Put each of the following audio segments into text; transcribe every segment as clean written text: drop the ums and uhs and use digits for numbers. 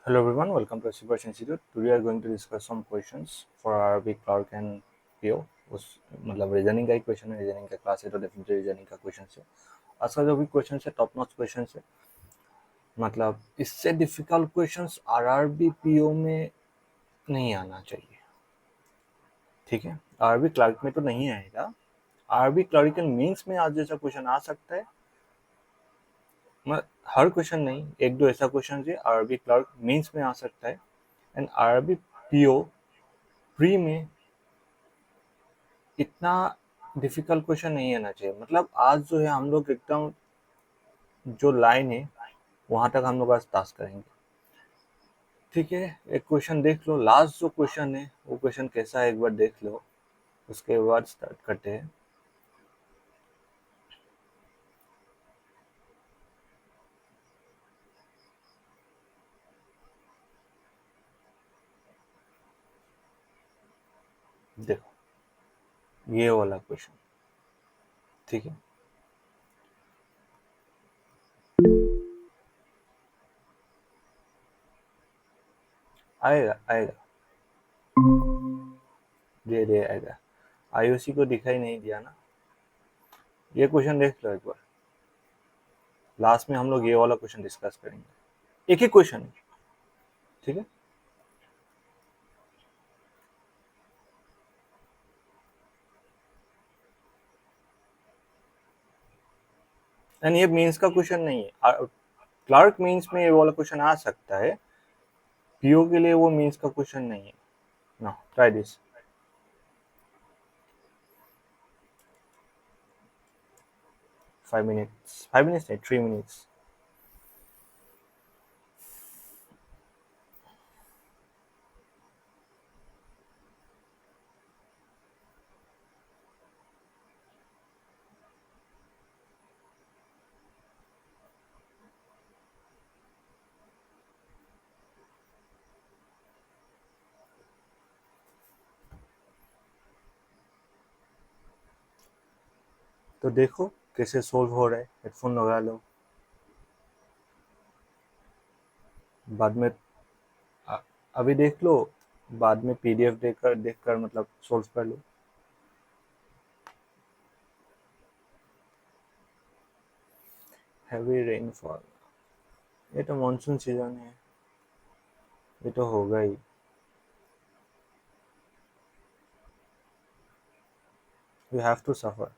Hello everyone, welcome to Super Institute. Today we are going to discuss some questions for Arabic, Clerk and PO. उस मतलब reasoning का ही question है, reasoning का class है तो definitely reasoning का question है। आज का जो भी क्वेश्चन है टॉप नॉच क्वेश्चन है, मतलब इससे डिफिकल्ट क्वेश्चंस आरआरबी पीओ में नहीं आना चाहिए। ठीक है, आरआरबी क्लर्क में तो नहीं आएगा। आरआरबी क्लरिकल मीन्स में आज जैसा क्वेश्चन आ सकता है, हर क्वेश्चन नहीं, एक दो ऐसा क्वेश्चन है आरआरबी क्लर्क मीन्स में आ सकता है एंड आरआरबी पीओ प्री में इतना डिफिकल्ट क्वेश्चन नहीं आना चाहिए। मतलब आज जो है हम लोग एकदम जो लाइन है वहां तक हम लोग आज टास्क करेंगे। ठीक है, एक क्वेश्चन देख लो, लास्ट जो क्वेश्चन है वो क्वेश्चन कैसा है एक बार देख लो, उसके बाद स्टार्ट करते हैं। देखो ये वाला क्वेश्चन, ठीक है, आएगा आएगा, धीरे धीरे आएगा। आईओसी को दिखाई नहीं दिया ना। ये क्वेश्चन देख लो एक बार, लास्ट में हम लोग ये वाला क्वेश्चन डिस्कस करेंगे, एक ही क्वेश्चन है। ठीक है, एंड ये मीन्स का क्वेश्चन नहीं है। क्लर्क मीन्स में ये वाला क्वेश्चन आ सकता है, पीओ के लिए वो मीन्स का क्वेश्चन नहीं है ना। Try this. 5 minutes, 5 minutes नहीं, 3 minutes। तो देखो कैसे सोल्व हो रहा है, हेडफोन लगा लो, बाद में अभी देख लो, बाद में पीडीएफ देखकर मतलब सोल्व कर लो। हैवी रेनफॉल, ये तो मानसून सीजन है, ये तो होगा ही। We have to suffer.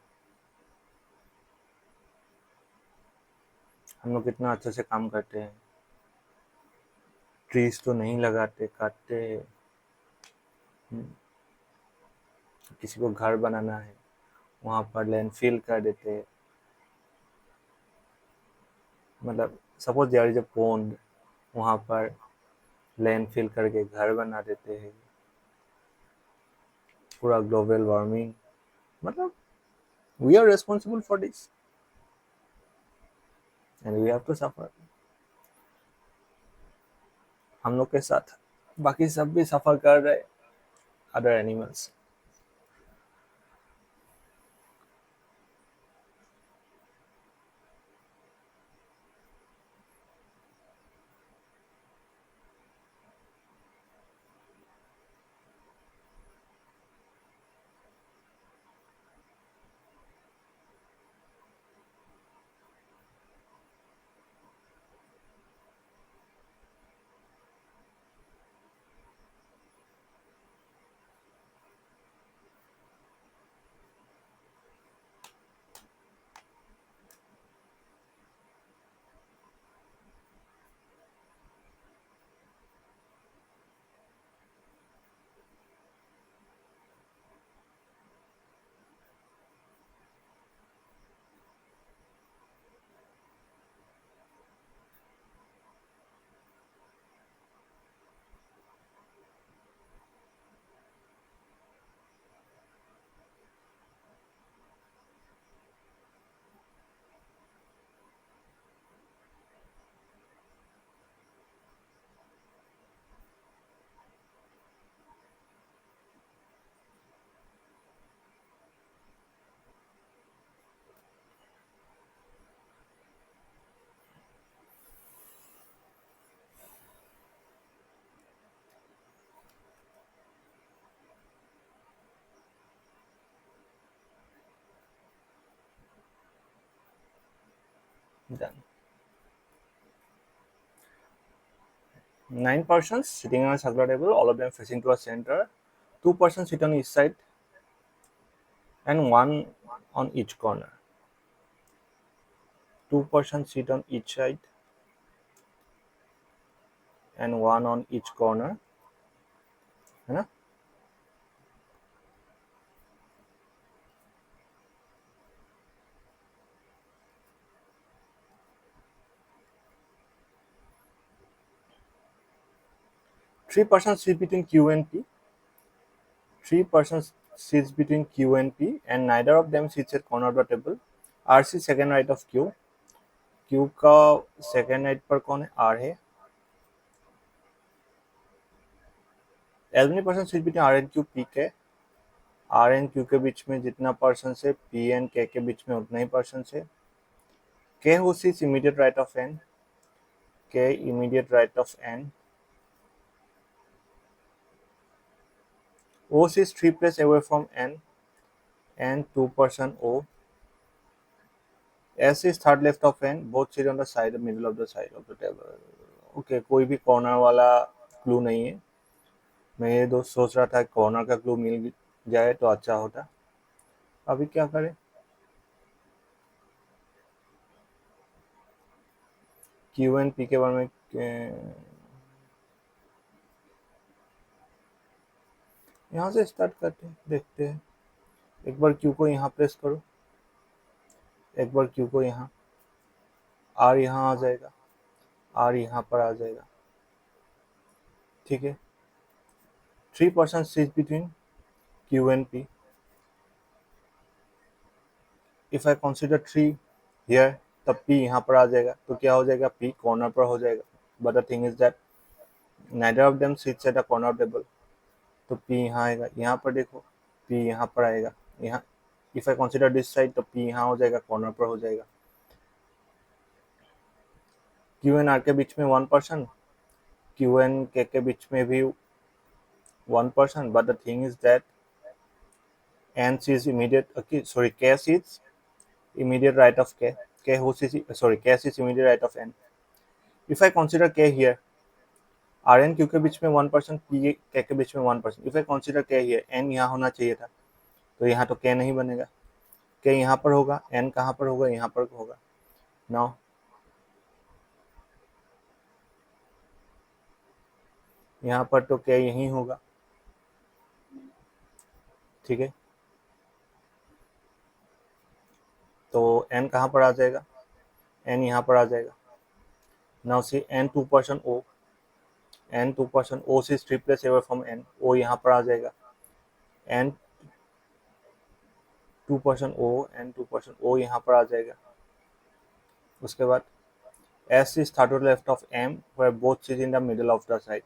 हम लोग कितना अच्छे से काम करते हैं, ट्रीज तो नहीं लगाते, काटते हैं। किसी को घर बनाना है वहां पर लैंडफिल कर देते हैं। मतलब suppose there is a pond, वहां पर लैंडफिल करके घर बना देते हैं। पूरा ग्लोबल वार्मिंग, मतलब we are responsible for this and we have to suffer. हम लोग के साथ बाकी सब भी सफर कर रहे, other animals. Done. 9 persons sitting on a circular table, all of them facing to a center. 2 persons sit on each side and 1 on each corner. 2 persons sit on each side and 1 on each corner, है ना? Three persons sit between Q and P. 3 persons sits between Q and P, and neither of them sits at corner of the table. RC second right of Q. Q का second right पर कौन है? R है. As many persons sit between R and Q, P के R and Q के बीच में जितना पर्सन है, P and K के बीच में उतना ही पर्सन है. K who sits immediate right of N. K immediate right of N. O sits 3 places away from N and 2 person O. S is third left of N. Both sit on the side, middle of the side of the table. Okay, कोई भी corner वाला clue नहीं है. मैं ये दोस्त सोच रहा था कॉर्नर का क्लू मिल जाए तो अच्छा होता. अभी क्या करें? Q and P के बारे में यहाँ से स्टार्ट करते हैं, देखते हैं. एक बार Q को यहाँ प्रेस करो, एक बार Q को यहाँ, R यहाँ आ जाएगा, R यहाँ पर आ जाएगा. ठीक है. 3 persons sit between Q and P. If I consider 3 here, तब P यहाँ पर आ जाएगा. तो क्या हो जाएगा? P कॉर्नर पर हो जाएगा. But the thing is that neither of them sits at a corner table. तो P यहाँ आएगा. यहाँ पर देखो, P यहाँ पर आएगा. यहाँ if I consider this side, तो P यहाँ हो जाएगा, कॉर्नर पर हो जाएगा. Q and R के बीच में 1 person, Q and K के बीच में भी 1 person. But the thing is that N sits immediate. Okay, sorry, K sits immediate right of K. K sits immediate right of N. If I consider K here, R and Q के बीच में 1 person, P K के बीच में 1 person. If I consider K here, N यहाँ होना चाहिए था, तो यहाँ तो K नहीं बनेगा. K यहाँ पर होगा, N कहाँ पर होगा? यहाँ पर होगा. Now यहाँ पर तो K यहीं होगा. ठीक है. तो N कहाँ पर आ जाएगा? N यहाँ पर आ जाएगा. Now see N 2 person O. N 2 person O sits 3 places away from N. O यहाँ पर आ जाएगा. N 2 person O and 2 person O यहाँ पर आ जाएगा. उसके बाद S is third to the left of M, where both sit in the middle of the side.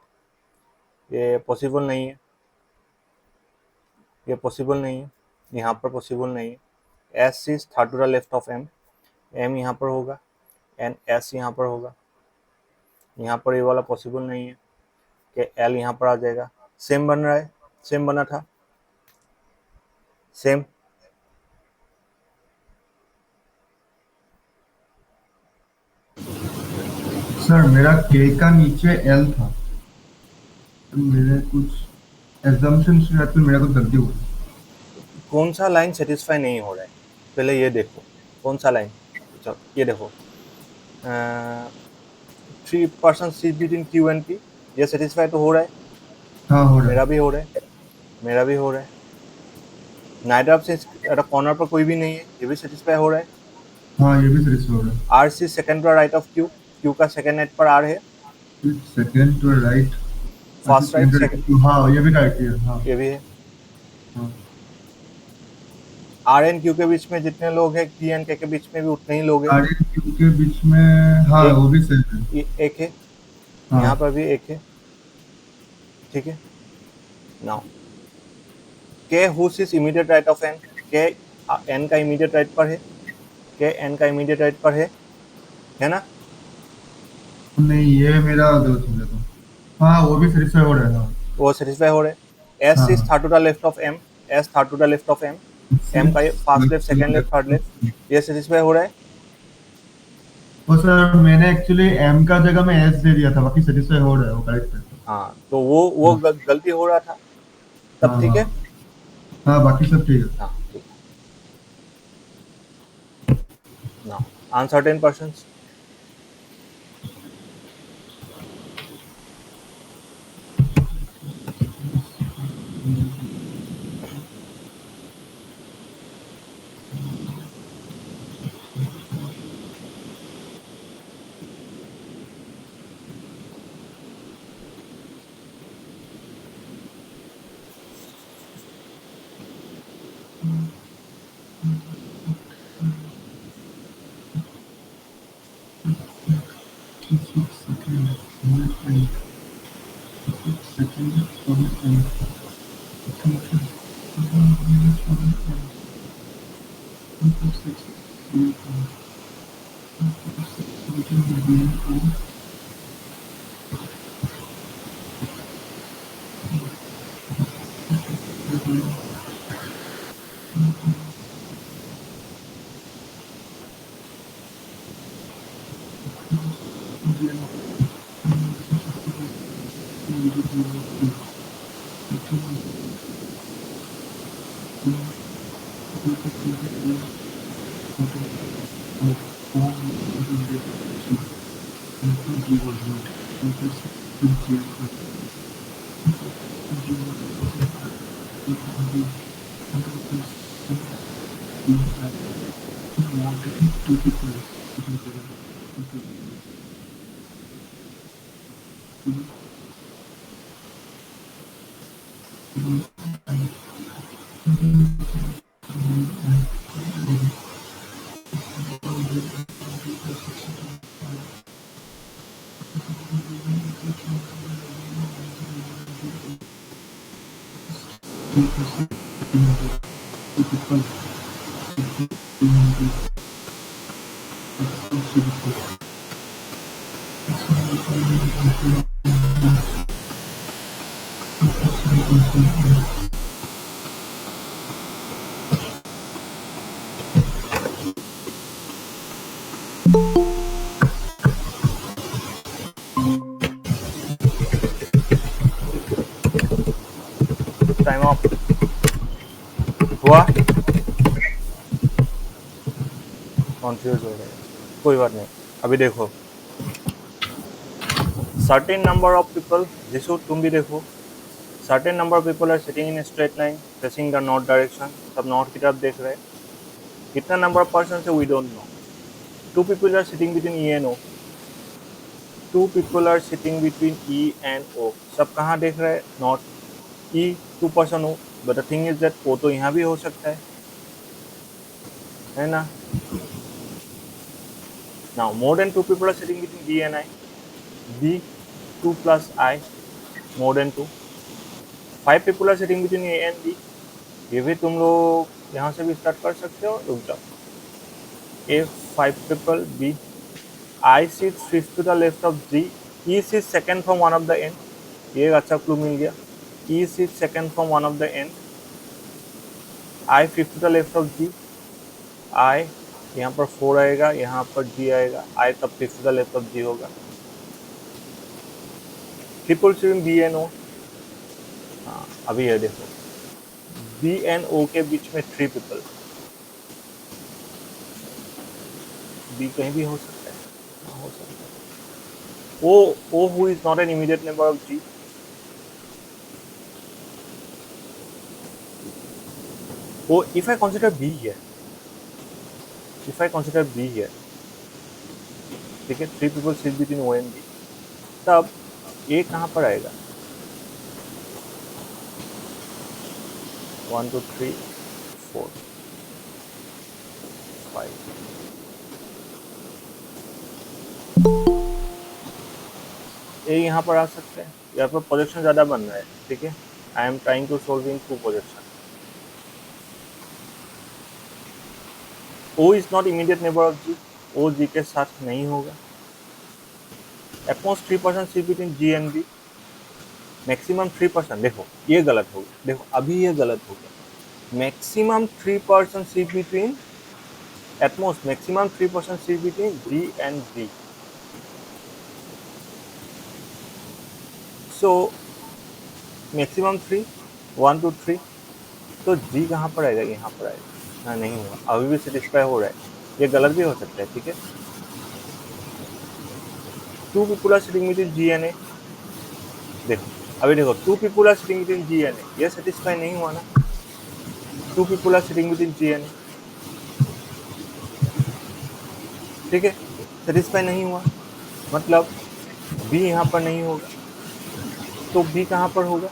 ये पॉसिबल नहीं है, ये पॉसिबल नहीं है, यहाँ पर पॉसिबल नहीं है. S is third to the left of M. M यहाँ पर होगा and S यहाँ पर होगा. यहाँ पर ये वाला पॉसिबल नहीं है कि L यहाँ पर आ जाएगा. सेम बन रहा है, सेम बना था, सेम. सर मेरा K का नीचे L था, तो मेरे कुछ assumptions के साथ मेरा कुछ गलती हुई. कौन सा लाइन सेटिस्फाई नहीं हो रहा है? पहले ये देखो कौन सा लाइन. चलो ये देखो, 3 persons sit between Q and P. ये सेटिस्फाई तो हो रहा है. हाँ हो रहा है. मेरा भी हो रहा है, मेरा भी हो रहा है. नाइडर ऑफ सिंस कॉर्नर पर कोई भी नहीं है, ये भी सेटिस्फाई हो रहा है. हाँ ये भी satisfy हो रहा है. R C second to right of Q. Q का सेकंड नेट पर R है. Second to right, first right second. हाँ ये भी राइट है. हाँ ये भी है. हाँ. R and Q के बीच में जितने लोग हैं, P and K के बीच में भी उतने ही लोग हैं. R and Q के बीच में हाँ वो भी सही है. ये एक है, हाँ. यहाँ पर भी एक है. ठीक है. Now K who sits immediate right of N. K N का immediate right पर है. K N का immediate right पर है ना? नहीं ये मेरा गलत हो गया था. हाँ वो भी satisfy हो रहा है. हाँ वो सेटिस्फाई हो रहे हैं. S is third to the left of M. S third to the left of M. M का first left, second left, third left, ये सेटिस्फाई हो रहा है. वो सर मैंने एक्चुअली एम का जगह में एस दे दिया था, बाकी सेटिस्फाई हो रहा है, वो करेक्ट है। हाँ, तो वो गलती हो रहा था तब, हाँ ठीक है। हाँ हाँ, बाकी सब ठीक है। हाँ ठीक है। Now answer 10%। टाइम अप हुआ। कॉन्फ्यूज हो रहे हैं, कोई बात नहीं। अभी देखो, सर्टेन नंबर ऑफ पीपल, जिसको तुम भी देखो, certain number of people are sitting in straight line facing the north direction. सब नॉर्थ की तरफ देख रहे हैं। कितना नंबर ऑफ पर्सन है we don't know. Two people are sitting between E and O. Two people are sitting between E and O. सब कहाँ देख रहे हैं? नॉर्थ। ई 2 पर्सन हो, but the thing is that O तो यहाँ भी हो सकता है ना। Now more than 2 people are sitting between B and I. B 2 plus I more than 2। 5 people are sitting between A and B। ये भी तुम लोग यहाँ से भी स्टार्ट कर सकते हो। रुक जाओ। A 5 people, B I sits 5th to the left of G। E sits second from one of the end। ये एक अच्छा क्लू मिल गया। E sits second from one of the end। I 5th to the left of G। I यहाँ पर 4 आएगा, यहाँ पर G आएगा। I तब 5th to the left of G होगा। People sitting B and O। हाँ, अभी ये देखो, बी एंड ओ के बीच में 3 पीपल। बी कहीं भी हो सकता है, हाँ, हो सकता है। O who is not an immediate neighbour of G. O if I consider B here, if I consider B here, ठीक है, 3 people sit between O and B, तब ए कहाँ पर आएगा? 1 2 3 4 5। ए यहाँ पर आ सकते हैं। यहाँ पर प्रोजेक्शन ज़्यादा बन रहा है, ठीक है। I am trying to solving 2 projection. O is not immediate neighbour of G. O G के साथ नहीं होगा। At most 3% C between G and B. Maximum 3%। देखो ये गलत हो गया, देखो अभी ये गलत हो गया। Maximum 3% C between at most maximum 3% seat between G and B. So maximum 3, 1 to 3, तो G कहाँ पर आएगा, यहाँ पर आएगा ना, नहीं हुआ, अभी भी सेटिस्फाई हो रहा है, ये गलत भी हो सकता है, ठीक है। 2 people are sitting between G and A, देखो अभी देखो 2 people are sitting between G and A, ये सेटिस्फाई नहीं हुआ ना, 2 people are sitting between G and A, ठीक है, सेटिस्फाई नहीं हुआ, मतलब B यहाँ पर नहीं होगा, तो B कहाँ पर होगा,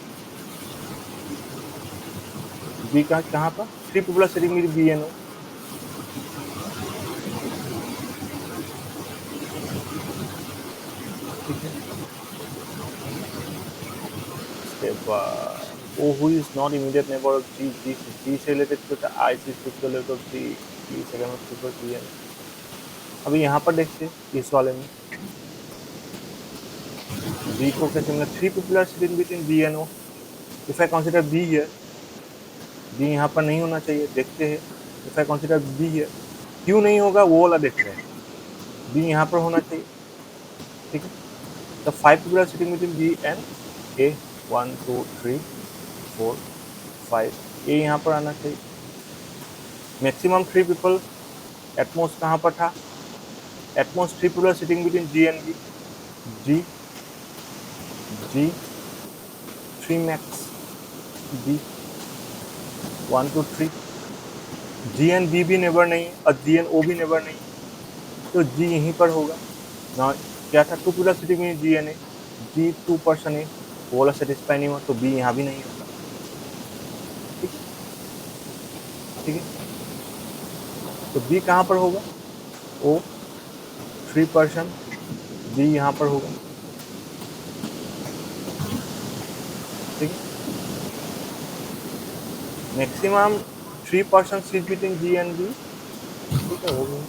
B का कहाँ पर, 3 people are sitting between B and O, ठीक है। इसके बाद O who is not immediate neighbor of G, G से रिलेटेड कुछ I से related of G, G second of super G है। अभी यहाँ पर देखते हैं इस वाले में B को कैसे मिला, 3 people are sitting between B and O, if I consider B here, B यहाँ पर नहीं होना चाहिए, देखते हैं if I consider B here, क्यों नहीं होगा वो वाला देखते हैं, B यहाँ पर होना चाहिए, ठीक है। तो 5 people are sitting between B and A, 1 2 3 4 5, A यहाँ पर आना चाहिए, मैक्सिमम 3 people, एटमोस्ट कहाँ पर था, at most 3 people are sitting between G and B, G 3 max, B 1 2 3, G and B भी नेबर नहीं है और G and O भी नेबर नहीं है, तो G यहीं पर होगा ना, क्या था 2 people are sitting between G and A, G 2% है, वो वाला सेटिस्फाई नहीं हुआ, तो B यहाँ भी नहीं होगा, ठीक है। तो B कहाँ पर होगा, O 3%, B यहाँ पर होगा, ठीक है। Maximum 3% seat between G and B, ठीक है, हो गया।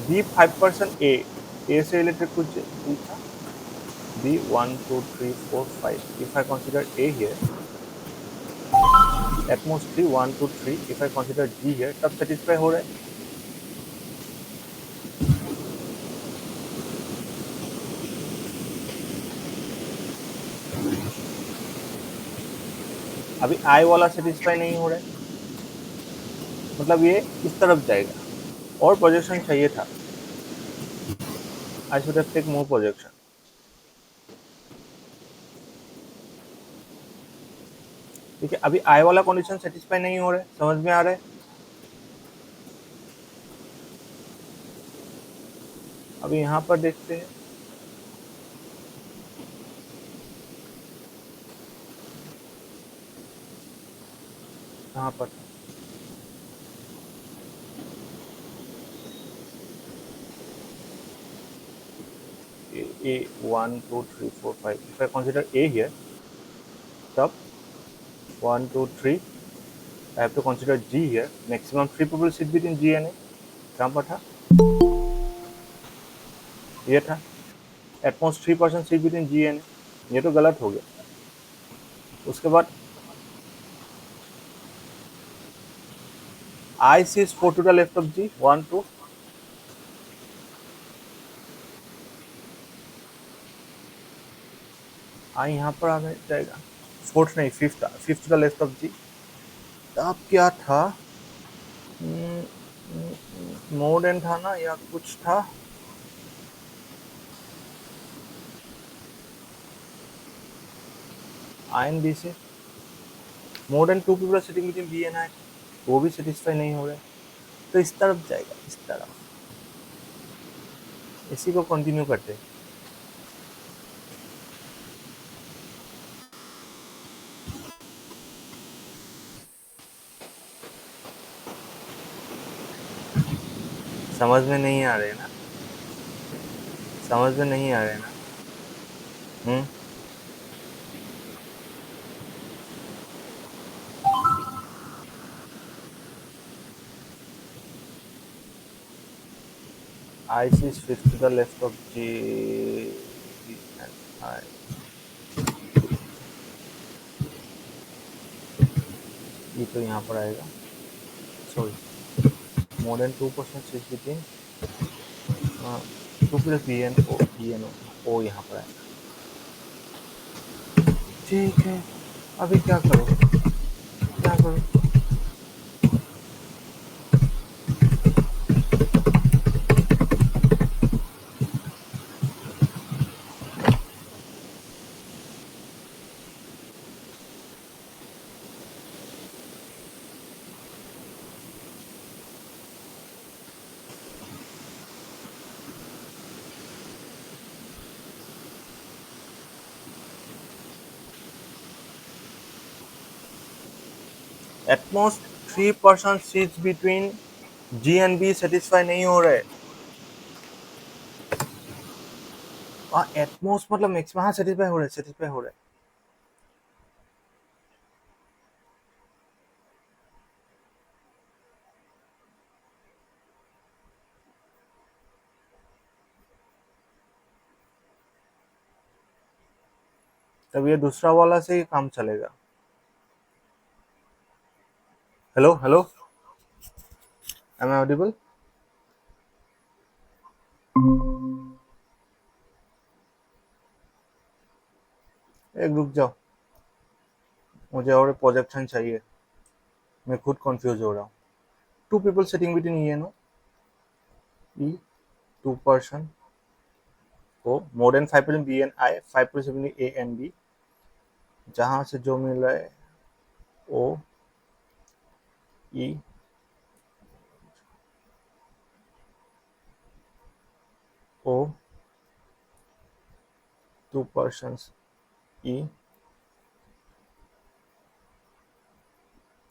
B 5% A से रिलेटेड कुछ B था, B 1 2 3 4 5, if I consider A here, at most 3 1 2 3, if I consider G here, तब सेटिस्फाई हो रहा है, अभी I वाला सेटिस्फाई नहीं हो रहा है, मतलब ये इस तरफ जाएगा, और प्रोजेक्शन चाहिए था, I should have take more projection, ठीक है। अभी I वाला कंडीशन सेटिस्फाई नहीं हो रहा है, समझ में आ रहा है, अभी यहाँ पर देखते हैं, कहाँ पर A 1 2 3 4 5, if I consider A here, तब 1 2 3, I have to consider G here, maximum 3 people sit between G and A, कहाँ पर था, ये था, at most 3% seat between G and A, ये तो गलत हो गया। उसके बाद I is 4 to the left of G, 1 2, I यहाँ पर आ जाएगा, फोर्थ नहीं, fifth to the left of G, अब क्या था, मोड एन था ना, या कुछ था, I and B से मोर than 2 people are sitting between B and I, वो भी सेटिस्फाई नहीं हो रहा है, तो इस तरफ जाएगा, इस तरफ, इसी को कंटिन्यू करते हैं। समझ में नहीं आ रहे ना, समझ में नहीं आ रहे ना, I is fifth to the left of G and I, ये तो यहाँ पर आएगा, sorry more than 2% seat between 2 plus B and O यहाँ पर आएगा। ठीक है, अभी क्या करो, क्या करो, at most 3% seats between G and B satisfy नहीं हो रहे। एटमोस्ट मतलब मैक्सिमम, हाँ सेटिस्फाई हो रहे, सेटिस्फाई हो रहे। तब ये दूसरा वाला से ही काम चलेगा। Hello hello, am I audible? एक रुक जाओ, मुझे और प्रोजेक्शन चाहिए, मैं खुद कंफ्यूज हो रहा हूँ। 2 people sitting between E and O, E 2% O, more than 5% B and I, 5% between A and B, जहां से जो मिल रहा है O E O 2% E,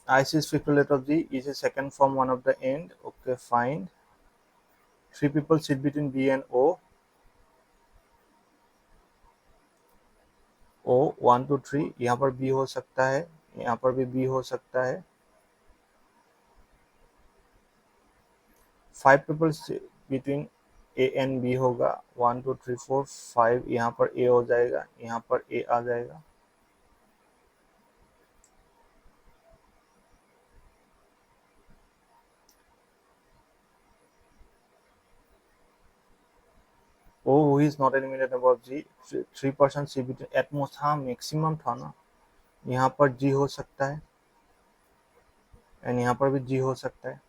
IC is fifth letter of G, is a second from one of the end. Okay, fine. 3 people sit between B and O 1 to 3, यहाँ पर B हो सकता है, यहाँ पर भी B हो सकता है। 5 people between A and B होगा, 1 2 3 4 5, यहाँ पर A हो जाएगा, यहाँ पर A आ जाएगा। O who is not an immediate neighbor of G, 3% C between at most, हाँ मैक्सिमम था ना, यहाँ पर G हो सकता है एंड यहाँ पर भी G हो सकता है।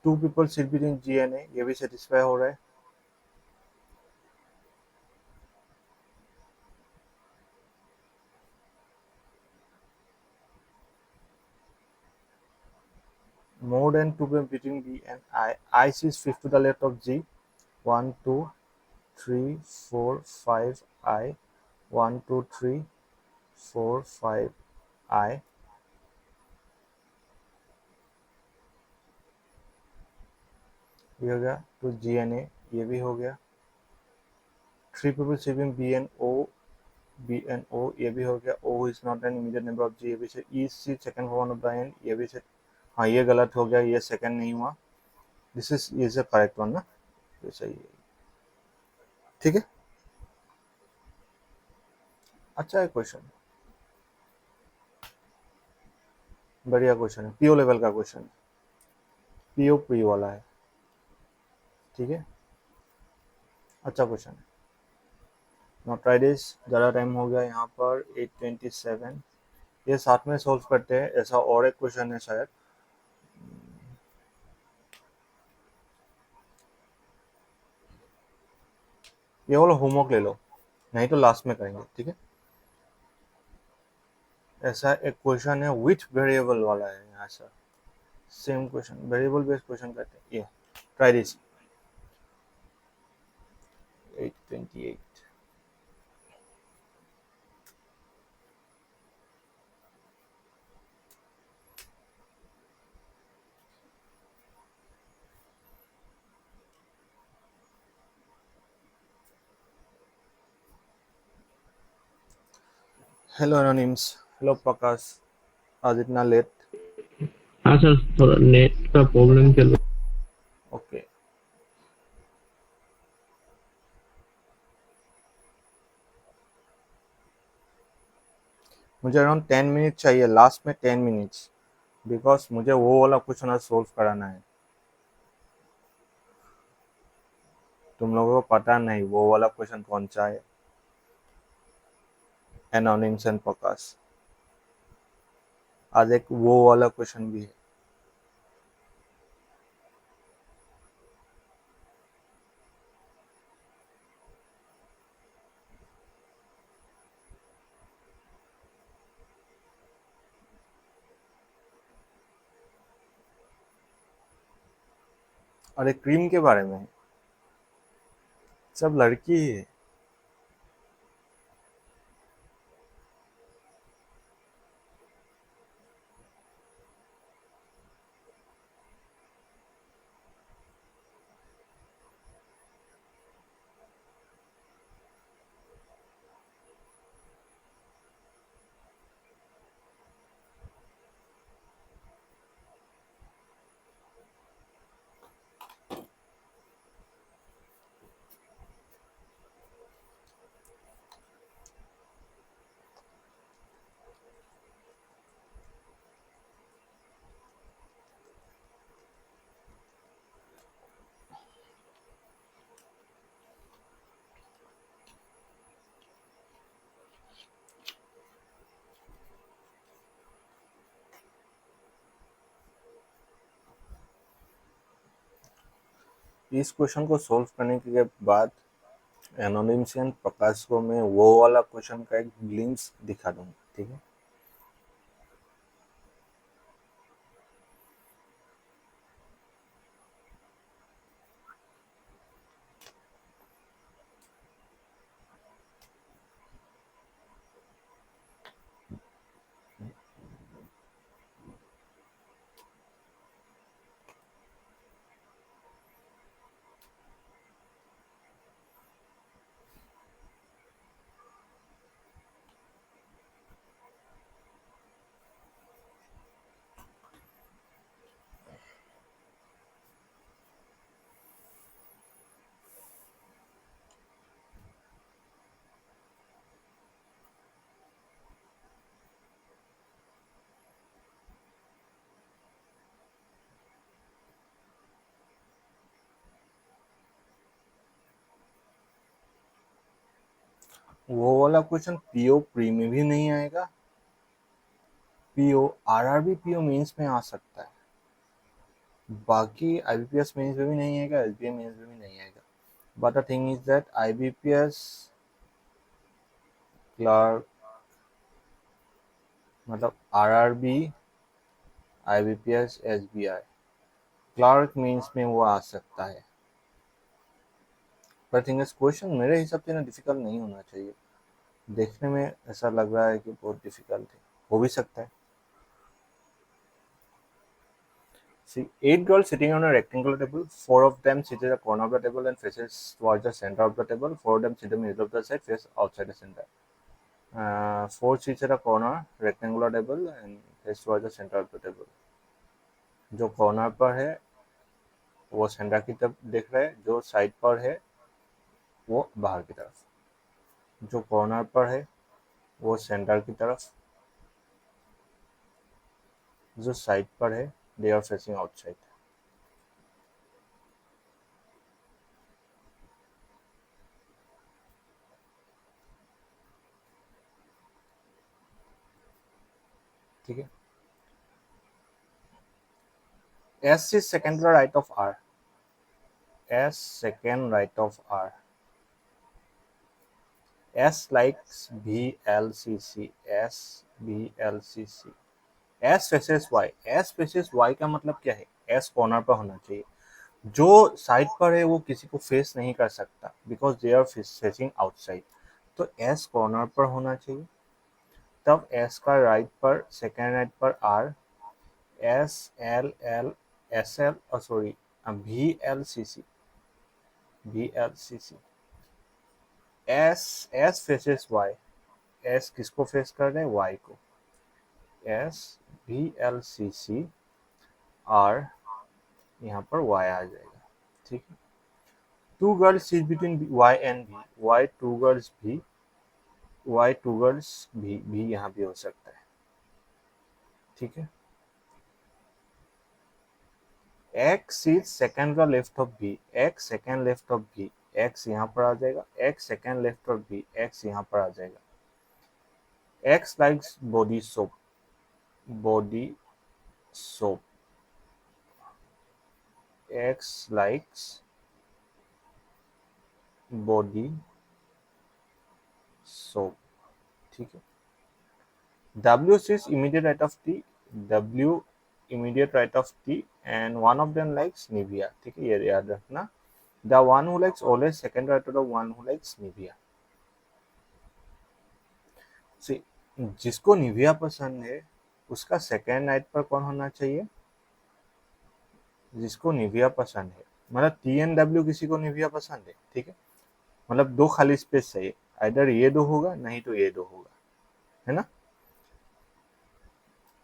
2 people sit between G and A, ये भी सेटिस्फाई हो रहा है। More than 2 people between B and I, IC is fifth to the left of G, 1 2 3 4 5 I, 1 2 3 4 5 I, ये हो गया। तो G and A ये भी हो गया। 3 people sitting B and O ये भी हो गया। O is not an immediate neighbor of G, ये भी से। E C second one of the end, ये भी से। हाँ ये गलत हो गया, ये सेकंड नहीं हुआ। This is the correct one ना, ये सही है। ठीक है, अच्छा है क्वेश्चन, बढ़िया क्वेश्चन है, पीओ लेवल का क्वेश्चन है, पीओ प्री वाला है। ठीक है, अच्छा क्वेश्चन है। नॉट ट्राई दिस, ज़्यादा टाइम हो गया यहाँ पर 8:27। ये साथ में सॉल्व करते हैं, ऐसा और एक क्वेश्चन है शायद। ये वाला होमवर्क ले लो, नहीं तो लास्ट में करेंगे। ठीक है, ऐसा एक क्वेश्चन है विच वेरिएबल वाला है यहाँ sir, same question, variable based question करते हैं। ये try this. 8:28। Hello anonymous, hello Prakash, आज इतना लेट। हाँ सर, थोड़ा नेट का प्रॉब्लम चल रहा है। ओके, मुझे अराउंड 10 मिनट चाहिए, लास्ट में 10 मिनट्स, बिकॉज मुझे वो वाला क्वेश्चन आज सोल्व कराना है। तुम लोगों को पता नहीं वो वाला क्वेश्चन कौन सा है। एनोनिम्स एंड प्रकाश। आज एक वो वाला क्वेश्चन भी है। और एक क्रीम के बारे में है। सब लड़की ही है। इस क्वेश्चन को सोल्व करने के बाद एनोनिम्स एंड प्रकाश को मैं वो वाला क्वेश्चन का एक ग्लिम्स दिखा दूंगा, ठीक है। वो वाला क्वेश्चन पीओ प्री में भी नहीं आएगा। पीओ आरआरबी पीओ मेंस में आ सकता है। बाकी आईबीपीएस मेंस में भी नहीं आएगा, एसबीआई मेंस में भी नहीं आएगा। But the thing is that IBPS clerk मतलब RRB IBPS SBI clerk means में वो आ सकता है। पर थिंग इज क्वेश्चन मेरे हिसाब से ना डिफिकल्ट नहीं होना चाहिए। देखने में ऐसा लग रहा है कि बहुत डिफिकल्ट है, हो भी सकता है। See, 8 girls sitting on a rectangular table. 4 of them sit at a corner of the table and faces towards the center of the table. 4 of them sit in the middle of the set, face outside the center. 4 sits at a corner rectangular table and face towards the center of the table. जो corner पर है वो centre की तरफ देख रहे हैं, जो साइड पर है वो बाहर की तरफ। जो कॉर्नर पर है वो सेंटर की तरफ, जो साइड पर है दे आर फेसिंग आउटसाइड। ठीक है। S is second right of R. S second right of R. S likes VLCC. S VLCC. S faces Y. S faces Y का मतलब क्या है? S कॉर्नर पर होना चाहिए। जो साइड पर है वो किसी को फेस नहीं कर सकता because they are facing outside. तो S कॉर्नर पर होना चाहिए। तब S का राइट पर सेकेंड राइट पर R S L L S L sorry VLCC VLCC S faces Y। S किसको फेस कर रहे हैं? Y को। S VLCC R यहाँ पर Y आ जाएगा, ठीक है। 2 girls sit between Y and B. Y 2 girls भी, Y 2 girls भी यहाँ भी हो सकता है, ठीक है। x इज सेकेंड का left of b, x second left of b, x यहाँ पर आ जाएगा, x second left of b, x यहाँ पर आ जाएगा. x likes body soap, body soap, x likes body soap. ठीक है. W is immediate right of T, W immediate right of T, and one of them likes Nivea. ठीक है, ये याद रखना. The one who likes always second right to the one who likes Nivea. See, जिसको Nivea पसंद है उसका second night पर कौन होना चाहिए? जिसको निविया पसंद है, मतलब टी एंड डब्ल्यू किसी को निविया पसंद है, ठीक है, मतलब दो खाली स्पेस चाहिए, आइदर ये दो होगा नहीं तो ये दो होगा, है ना.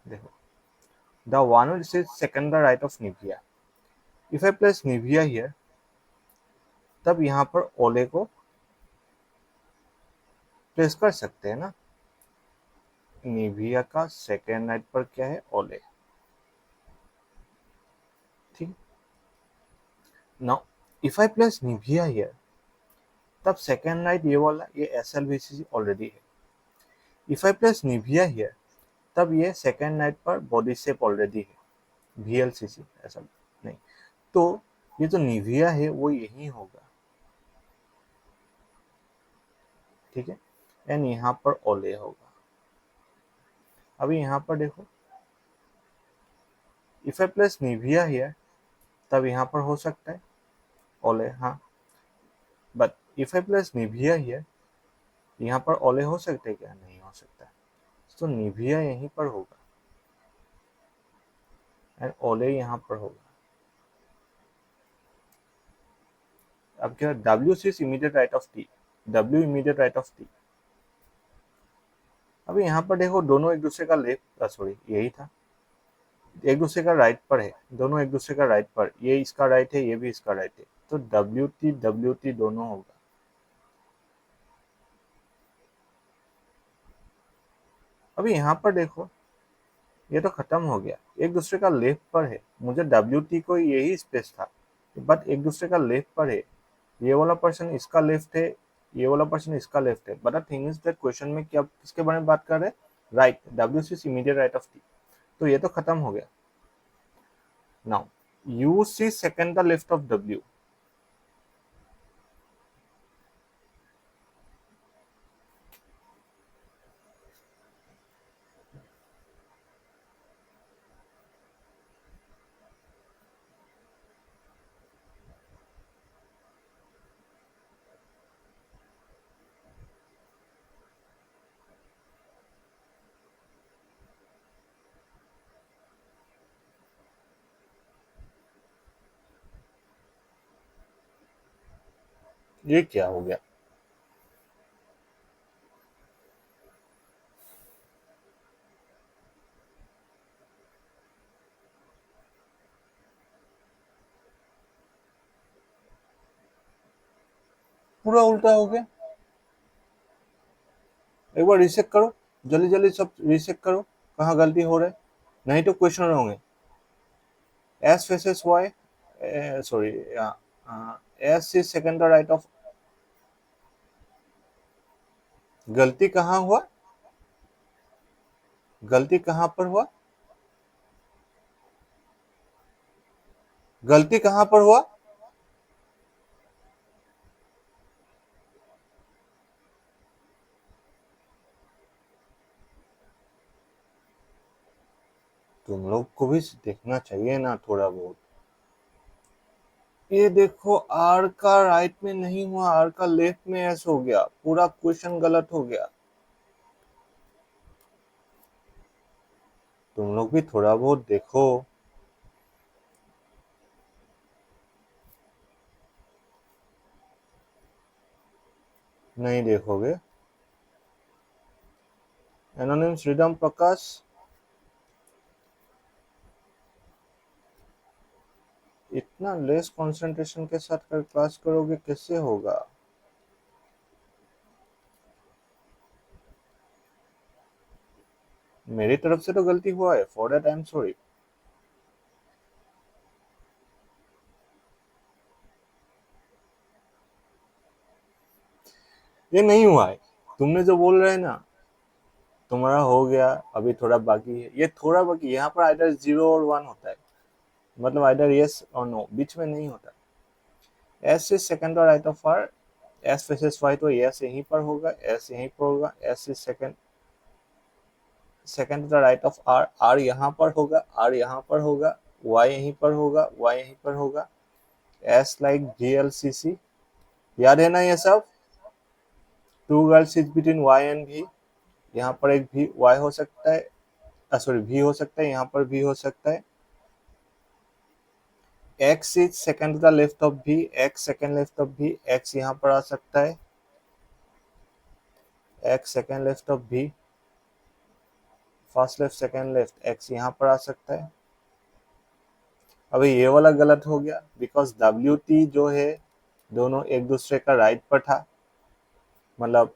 देखो, the one which is second the right of Nivea. If I place Nivea here, तब यहाँ पर ओले को प्लेस कर सकते हैं ना. निविया का सेकेंड नाइट पर क्या है? ओले. ठीक. Now if I place Nivea here, तब सेकेंड नाइट ये वाला, ये SLVCC ऑलरेडी है. If I place Nivea here, तब ये सेकेंड नाइट पर बॉडी शेप ऑलरेडी है, VLCC ऐसा नहीं. तो ये जो निविया है वो यही होगा, ठीक है, एंड यहाँ पर ओले होगा. अभी यहाँ पर देखो, if I place Nivea here, तब यहाँ पर हो सकता है ओले, हाँ. But if I place Nivea here, यहाँ पर ओले हो सकते हैं क्या? नहीं हो सकता. तो निविया यहीं पर होगा एंड ओले यहाँ पर होगा. अब क्या? W is immediate right of T, W immediate right of T. अभी यहाँ पर देखो, दोनों एक दूसरे का लेफ्ट, सॉरी यही था, एक दूसरे का राइट पर है, दोनों एक दूसरे का राइट पर, ये इसका राइट है, ये भी इसका राइट है, तो WT दोनों होगा. अभी यहाँ पर देखो, ये तो खत्म हो गया, एक दूसरे का लेफ्ट पर है, मुझे WT को यही स्पेस था, बट एक दूसरे का लेफ्ट पर है, ये वाला पर्सन इसका लेफ्ट है, ये वाला पर्सन इसका लेफ्ट है. But the thing is that question में क्या किसके बारे में बात कर रहे हैं? Right. W is immediate right of T. तो ये तो खत्म हो गया. Now U is second the left of W. ये क्या हो गया? पूरा उल्टा हो गया. एक बार रीचेक करो, जल्दी जल्दी सब रीचेक करो कहाँ गलती हो रहा है, नहीं तो क्वेश्चन होंगे. S faces Y, sorry, S is second the right of. गलती कहाँ हुआ? गलती कहाँ पर हुआ? गलती कहाँ पर हुआ? तुम लोग को भी देखना चाहिए ना थोड़ा बहुत. ये देखो, R का राइट में नहीं हुआ, R का लेफ्ट में S हो गया, पूरा क्वेश्चन गलत हो गया. तुम लोग भी थोड़ा बहुत देखो. नहीं देखोगे? एनोनिम श्रीराम प्रकाश, इतना लेस कंसंट्रेशन के साथ कर क्लास करोगे कैसे होगा? मेरी तरफ से तो गलती हुआ है, for that I am sorry. ये नहीं हुआ है। तुमने जो बोल रहे हैं ना, तुम्हारा हो गया, अभी थोड़ा बाकी है, ये थोड़ा बाकी, यहाँ पर आइदर 0 और 1 होता है, मतलब आइदर यस और नो, बीच में नहीं होता। एस इज सेकंड और right of R, S faces Y तो एस यहीं पर होगा, एस यहीं पर होगा, S is second second right of R, R यहाँ पर होगा, आर यहाँ पर होगा, वाई यहीं पर होगा, वाई यहीं पर होगा, एस लाइक GLCC, याद है ना ये सब। Two girls is between Y and B, यहाँ पर एक भी वाई हो सकता है, सॉरी भी हो सकता है, यहाँ पर भी हो सकता है। X is second the left of भी, एक्स सेकंड लेफ्ट ऑफ भी, एक्स यहाँ पर आ सकता है, एक्स सेकंड लेफ्ट ऑफ भी, first left second left, x यहाँ पर आ सकता है। अभी ये वाला गलत हो गया, बिकॉज WT जो है दोनों एक दूसरे का राइट पर था, मतलब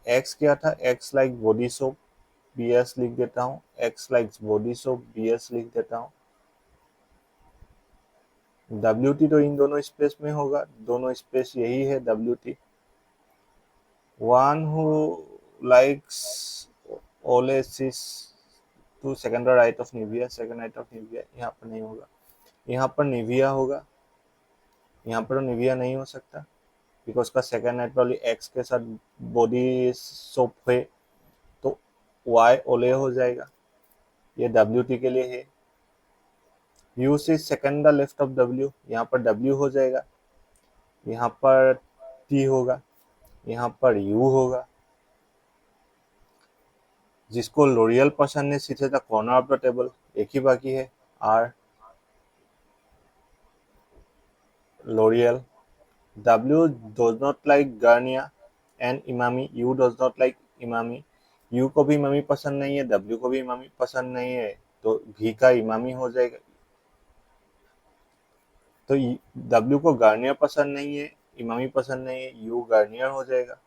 एक्स क्या था, x like body soap, BS लिख देता हूँ, x like body soap, BS लिख देता हूँ। WT तो इन दोनों स्पेस में होगा, दोनों स्पेस यही है WT। One who likes Olesis to second right of Nivea, second right of Nivea, यहाँ पर नहीं होगा, यहाँ पर निविया होगा, यहाँ पर निविया नहीं हो सकता, बिकॉज का सेकंड नाइट वाली एक्स के साथ बॉडी सोप है, तो वाई ओले हो जाएगा, ये WT के लिए है। यू से second the left of W, यहाँ पर W हो जाएगा, यहाँ पर T होगा, यहाँ पर U होगा। जिसको लोरियल पसंद है, सीधे the corner of the table, एक ही बाकी है, R L'Oreal. W does not like Garnier and Emami, U does not like Emami, U को भी इमामी पसंद नहीं है, W को भी इमामी पसंद नहीं है, तो V का इमामी हो जाएगा। तो W को गार्नियर पसंद नहीं है, इमामी पसंद नहीं है, U गार्नियर हो जाएगा।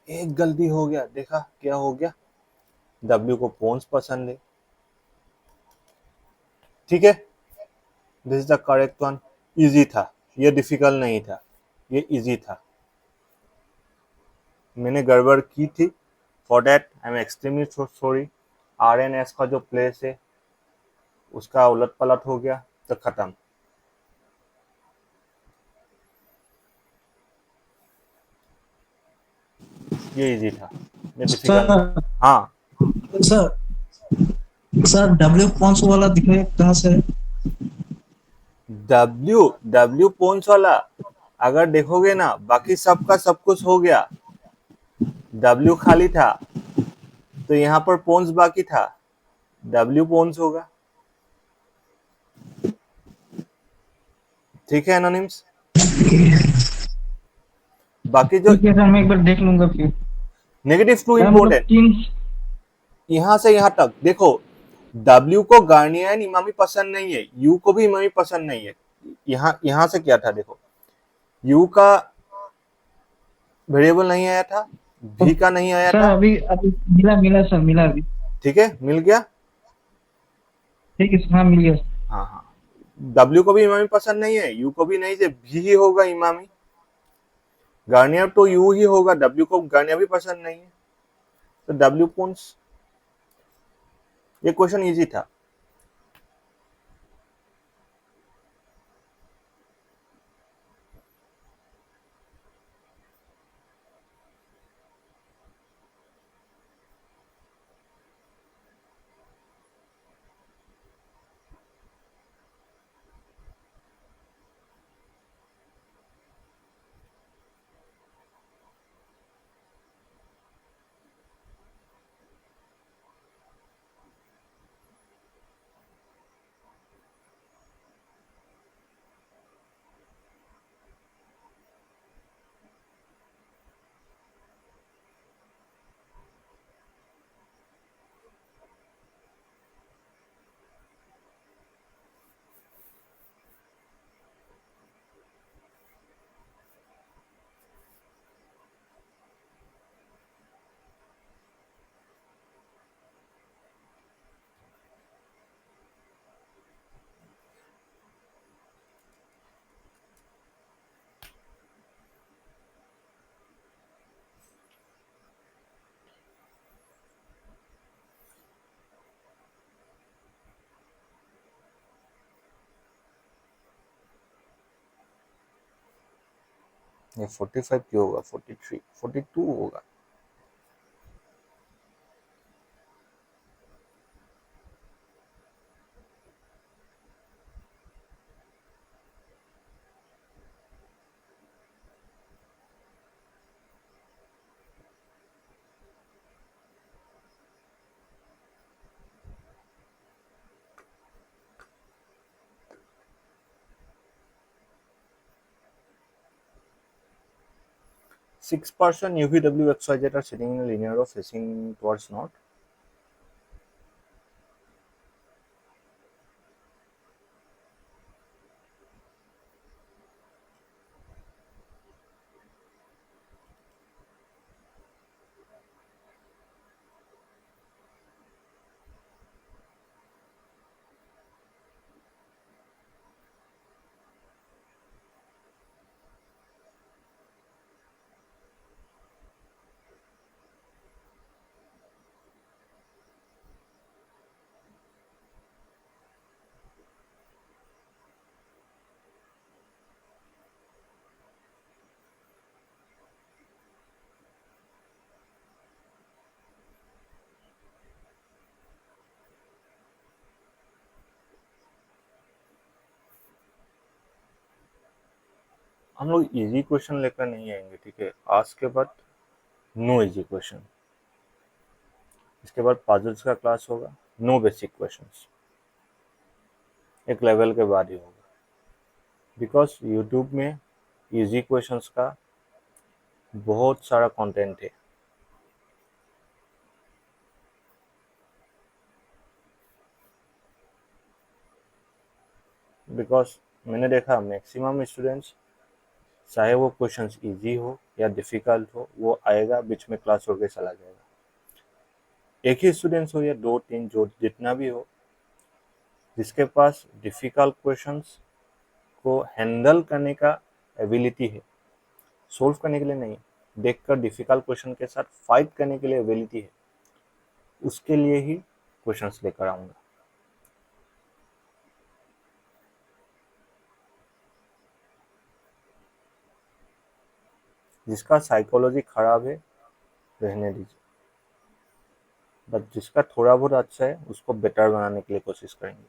एक गलती हो गया, देखा क्या हो गया, W को पोन्स पसंद है, ठीक है, this is the correct one. Easy था, ये डिफिकल्ट नहीं था, ये इजी था, मैंने गड़बड़ की थी, for that I am extremely sorry. RNS का जो प्लेस है उसका उलट पलट हो गया, तो खत्म। ये इजी था, ये डिफिकल्ट। सर हाँ, सर सर डब्ल्यू कौन सा वाला दिखाए कहाँ से? W पोन्स वाला अगर देखोगे ना, बाकी सबका सब कुछ हो गया, W खाली था, तो यहाँ पर पोन्स बाकी था, W पोन्स होगा, ठीक है एनोनिम्स। बाकी जो ठीक है सर, मैं एक बार देख लूंगा फिर। नेगेटिव टू सर, मतलब इम्पोर्टेंट, तीन। यहाँ से यहाँ तक देखो, W को गार्नियर एंड इमामी पसंद नहीं है, U को भी इमामी पसंद नहीं है। यहाँ से क्या था देखो, U का वेरिएबल नहीं आया था, V का नहीं आया सर था, अभी अभी मिला मिला सर, मिला अभी। ठीक है, मिल गया। ठीक है सर, हाँ मिल गया। हाँ हाँ, W को भी इमामी पसंद नहीं है, U को भी नहीं, जब V ही होगा इमामी, गार्नियर तो U ही होगा, W को गार्नियर भी पसंद नहीं है, तो W पोन्स। ये क्वेश्चन इजी था। ये 45 क्यों होगा, 43, 42 होगा। Six person UVW XYZ are sitting in a linear row facing towards north. हम लोग इजी क्वेश्चन लेकर नहीं आएंगे, ठीक है। आज के बाद नो इजी क्वेश्चन, इसके बाद पजल्स का क्लास होगा, नो बेसिक क्वेश्चंस, एक लेवल के बाद ही होगा, बिकॉज यूट्यूब में इजी क्वेश्चंस का बहुत सारा कंटेंट है। बिकॉज मैंने देखा मैक्सिमम स्टूडेंट्स, चाहे वो क्वेश्चंस इजी हो या डिफिकल्ट हो, वो आएगा बीच में क्लास छोड़ के चला जाएगा। एक ही स्टूडेंट्स हो या 2-3, जो जितना भी हो, जिसके पास डिफिकल्ट क्वेश्चंस को हैंडल करने का एबिलिटी है, सोल्व करने के लिए नहीं, देखकर डिफिकल्ट क्वेश्चन के साथ फाइट करने के लिए एबिलिटी है, उसके लिए ही क्वेश्चंस लेकर आऊंगा। जिसका साइकोलॉजी खराब है रहने दीजिए, बट जिसका थोड़ा बहुत अच्छा है उसको बेटर बनाने के लिए कोशिश करेंगे।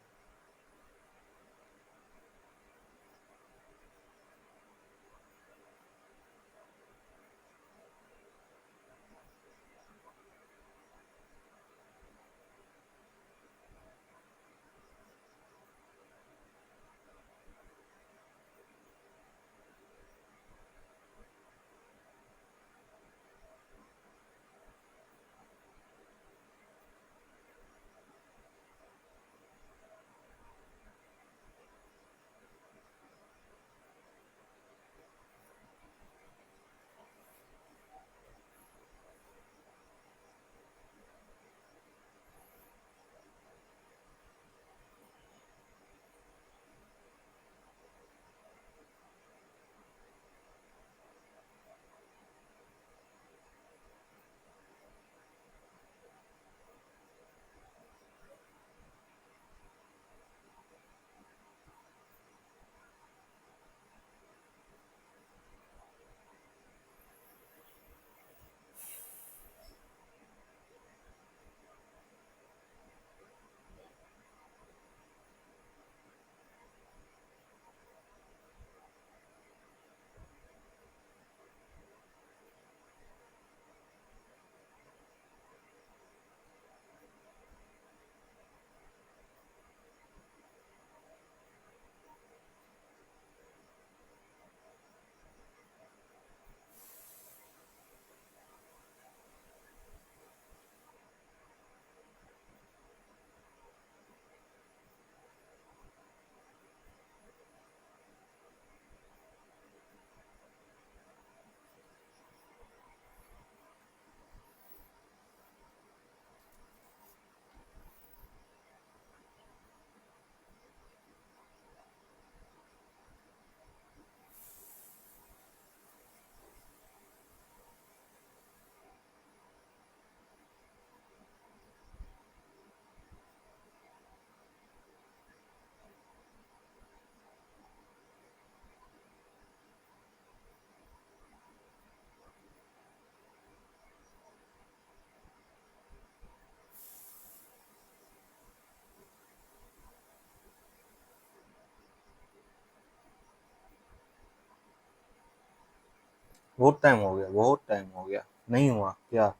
बहुत टाइम हो गया, बहुत टाइम हो गया, नहीं हुआ क्या?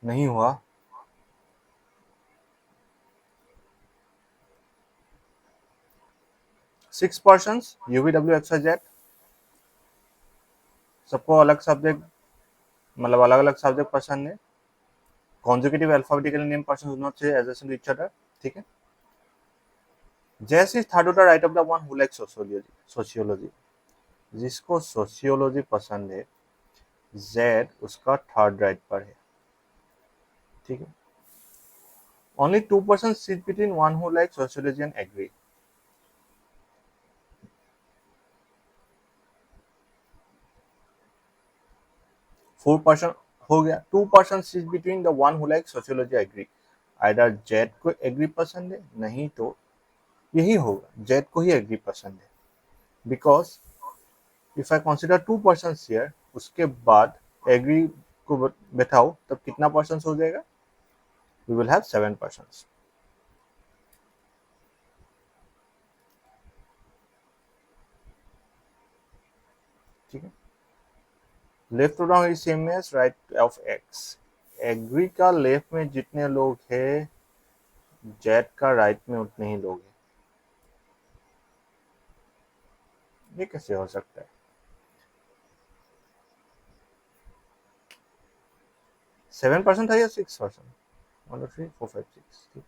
नहीं हुआ। सिक्स पर्सन यूवीडब्ल्यू XYZ, सबको अलग सब्जेक्ट, मतलब अलग अलग सब्जेक्ट पसंद है। Consecutive alphabetical name person do not से एडजेसेंट टू ईच अदर, ठीक है। जैस is third order right of the one who like sociology, जिसको सोशियोलॉजी पसंद है, जेड उसका थर्ड राइट पर है, ठीक है। Only 2% sit between one who like sociology and agri. 4% हो गया। 2% sit between the one who like sociology agri. Either Z को एग्री पसंद है, नहीं तो यही होगा, जेड को ही एग्री पसंद है। Because if I consider 2% share, उसके बाद एग्री को बैठाओ, तब कितना परसेंट हो जाएगा? वी विल हैव 7%, ठीक है। Left to round is same as right of X. Agri का लेफ्ट में जितने लोग हैं, जेड का राइट में उतने ही लोग हैं। ये कैसे हो सकता है? 7% था या 6%? 1 2 3 4 5 6,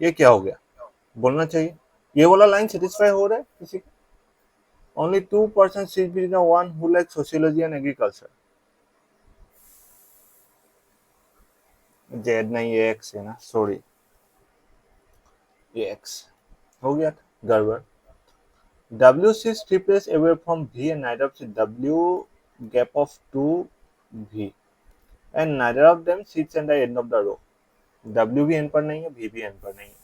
ये क्या हो गया? बोलना चाहिए। ये वाला लाइन सेटिस्फाई हो रहा है किसी का? Only 2% sit between the one who like sociology and agriculture. Z नहीं, ये एक्स है ना, सॉरी, ये एक्स हो गया था, गड़बड़। W sits 3 places away from V and neither of W gap of 2 V and neither of them sits at the end of the row. W भी एंड पर नहीं है, V भी एंड पर नहीं है।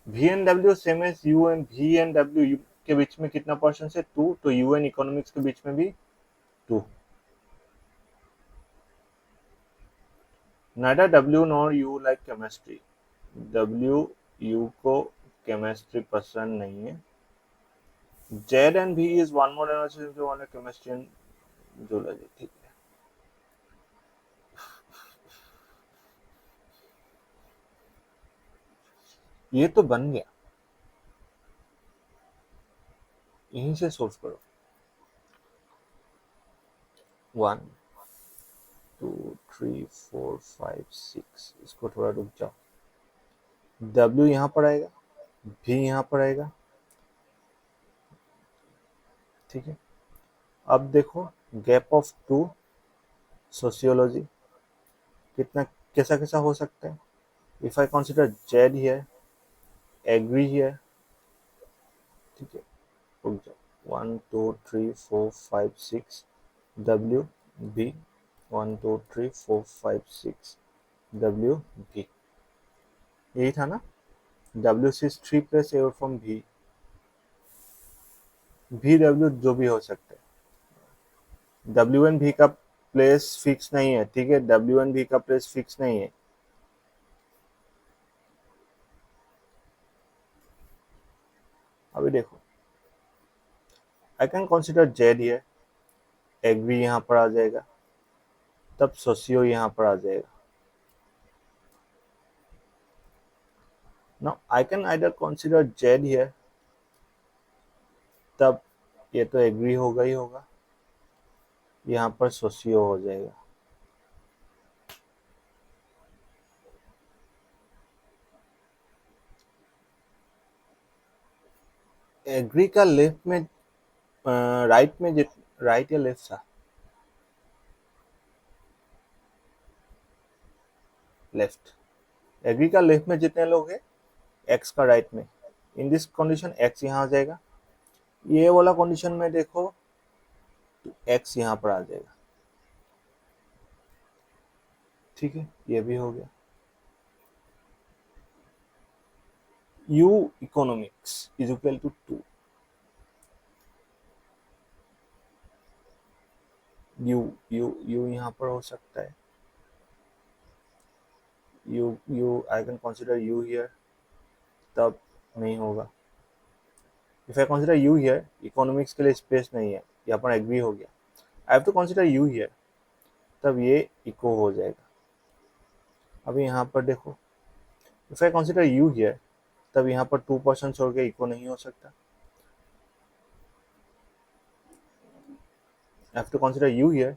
V and W same as U and V and W के बीच में कितना परसेंट है? 2, तो U एंड इकोनॉमिक्स के बीच में भी 2। Neither W nor U like chemistry. W U को केमिस्ट्री पसंद नहीं है। Z and V is one more analysis into one chemistry and zoology, ठीक है। ये तो बन गया, यहीं से सोल्व करो। 1 2 3 4 5 6, इसको थोड़ा रुक जाओ। W यहाँ पर आएगा, V यहाँ पर आएगा, ठीक है। अब देखो, गैप ऑफ 2 सोशियोलॉजी कितना, कैसा कैसा हो सकता है? If I consider Z here, agri here, ठीक है, रुक जाओ। 1 2 3 4 5 6 W V, 1 2 3 4 5 6 W V, यही था ना? W is 3 plus A from V, V W जो भी हो सकता है। W एंड V का प्लेस फिक्स नहीं है, ठीक है। W एंड V का प्लेस फिक्स नहीं है। अभी देखो, I can consider Z here, agri यहाँ पर आ जाएगा, तब सोशियो यहाँ पर आ जाएगा। Now I can either consider Z here, तब ये तो एग्री होगा ही होगा, यहाँ पर सोशियो हो जाएगा। एग्री का लेफ्ट में, राइट में, राइट या लेफ्ट था? लेफ्ट। एग्री का लेफ्ट में जितने लोग हैं, एक्स का राइट में। इन दिस कंडीशन एक्स यहाँ आ जाएगा। ये वाला कंडीशन में देखो, तो एक्स यहाँ पर आ जाएगा, ठीक है। ये भी हो गया। U economics is equal to 2। U U U यहाँ पर हो सकता है, U I can consider U here, तब नहीं होगा। If I consider U here, economics के लिए स्पेस नहीं है, यहाँ पर एग्री हो गया। I have to consider U here, तब ये इको हो जाएगा। अभी यहाँ पर देखो, if I consider U here, तब यहाँ पर 2% छोड़ के इको नहीं हो सकता। I have to consider U here,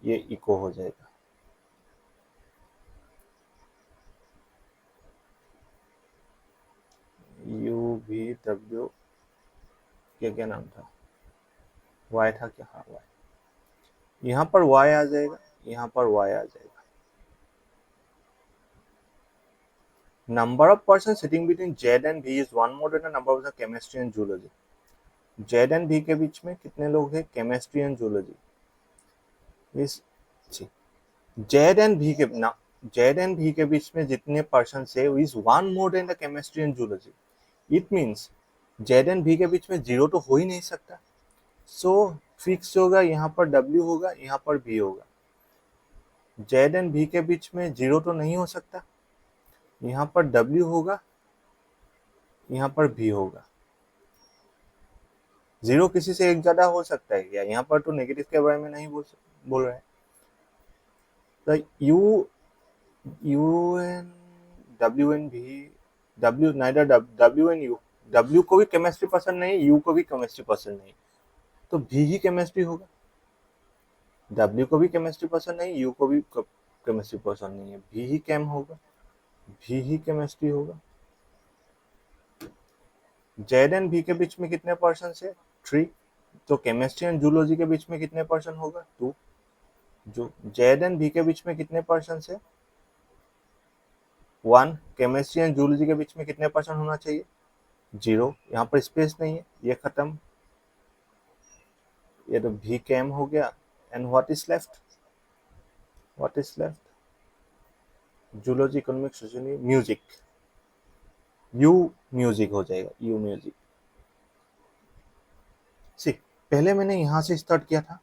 ये इको हो जाएगा। यू भी डब्ल्यू, क्या क्या नाम था, वाई था क्या, हाँ वाई, यहाँ पर वाई आ जाएगा, यहाँ पर वाई आ जाएगा। Number of person sitting between Z and B is one more than number of chemistry and zoology. Z and B के बीच में कितने लोग हैं, केमिस्ट्री एंड जूलॉजी। इस जेड एंड भी के ना, जेड एंड भी के बीच में जितने पर्सन है is one more then the chemistry and zoology. It means Z and B के बीच में जीरो तो हो ही नहीं सकता। सो फिक्स होगा, यहाँ पर डब्ल्यू होगा, यहाँ पर भी होगा। जेड एंड भी के बीच में जीरो तो नहीं हो सकता, यहाँ पर डब्ल्यू होगा, यहाँ पर भी होगा। जीरो किसी से एक ज्यादा हो सकता है क्या, यहाँ पर तो नेगेटिव के बारे में नहीं बोल रहा है। तो यू एन डब्ल्यू एन भी, W neither W and U, W को भी केमिस्ट्री पसंद नहीं, यू को भी केमिस्ट्री पसंद नहीं, तो भी ही केमिस्ट्री होगा। डब्ल्यू को भी केमिस्ट्री पसंद नहीं, यू को भी केमिस्ट्री पसंद नहीं है, भी ही केम होगा, भी ही केमिस्ट्री होगा। जेड एंड भी के बीच में कितने पर्सन है, 3, तो केमिस्ट्री एंड जूलॉजी के बीच में कितने पर्सन होगा, 2। जो जेड एंड भी के बीच में कितने पर्सन है, 1। केमिस्ट्री एंड जूलॉजी के बीच में कितने पर्सन होना चाहिए, 0। यहाँ पर स्पेस नहीं है, ये खत्म, ये तो भी केम हो गया। And what is left, what is left, zoology, economics, sociology, music, you music हो जाएगा, यू म्यूजिक। सी, पहले मैंने यहाँ से स्टार्ट किया था,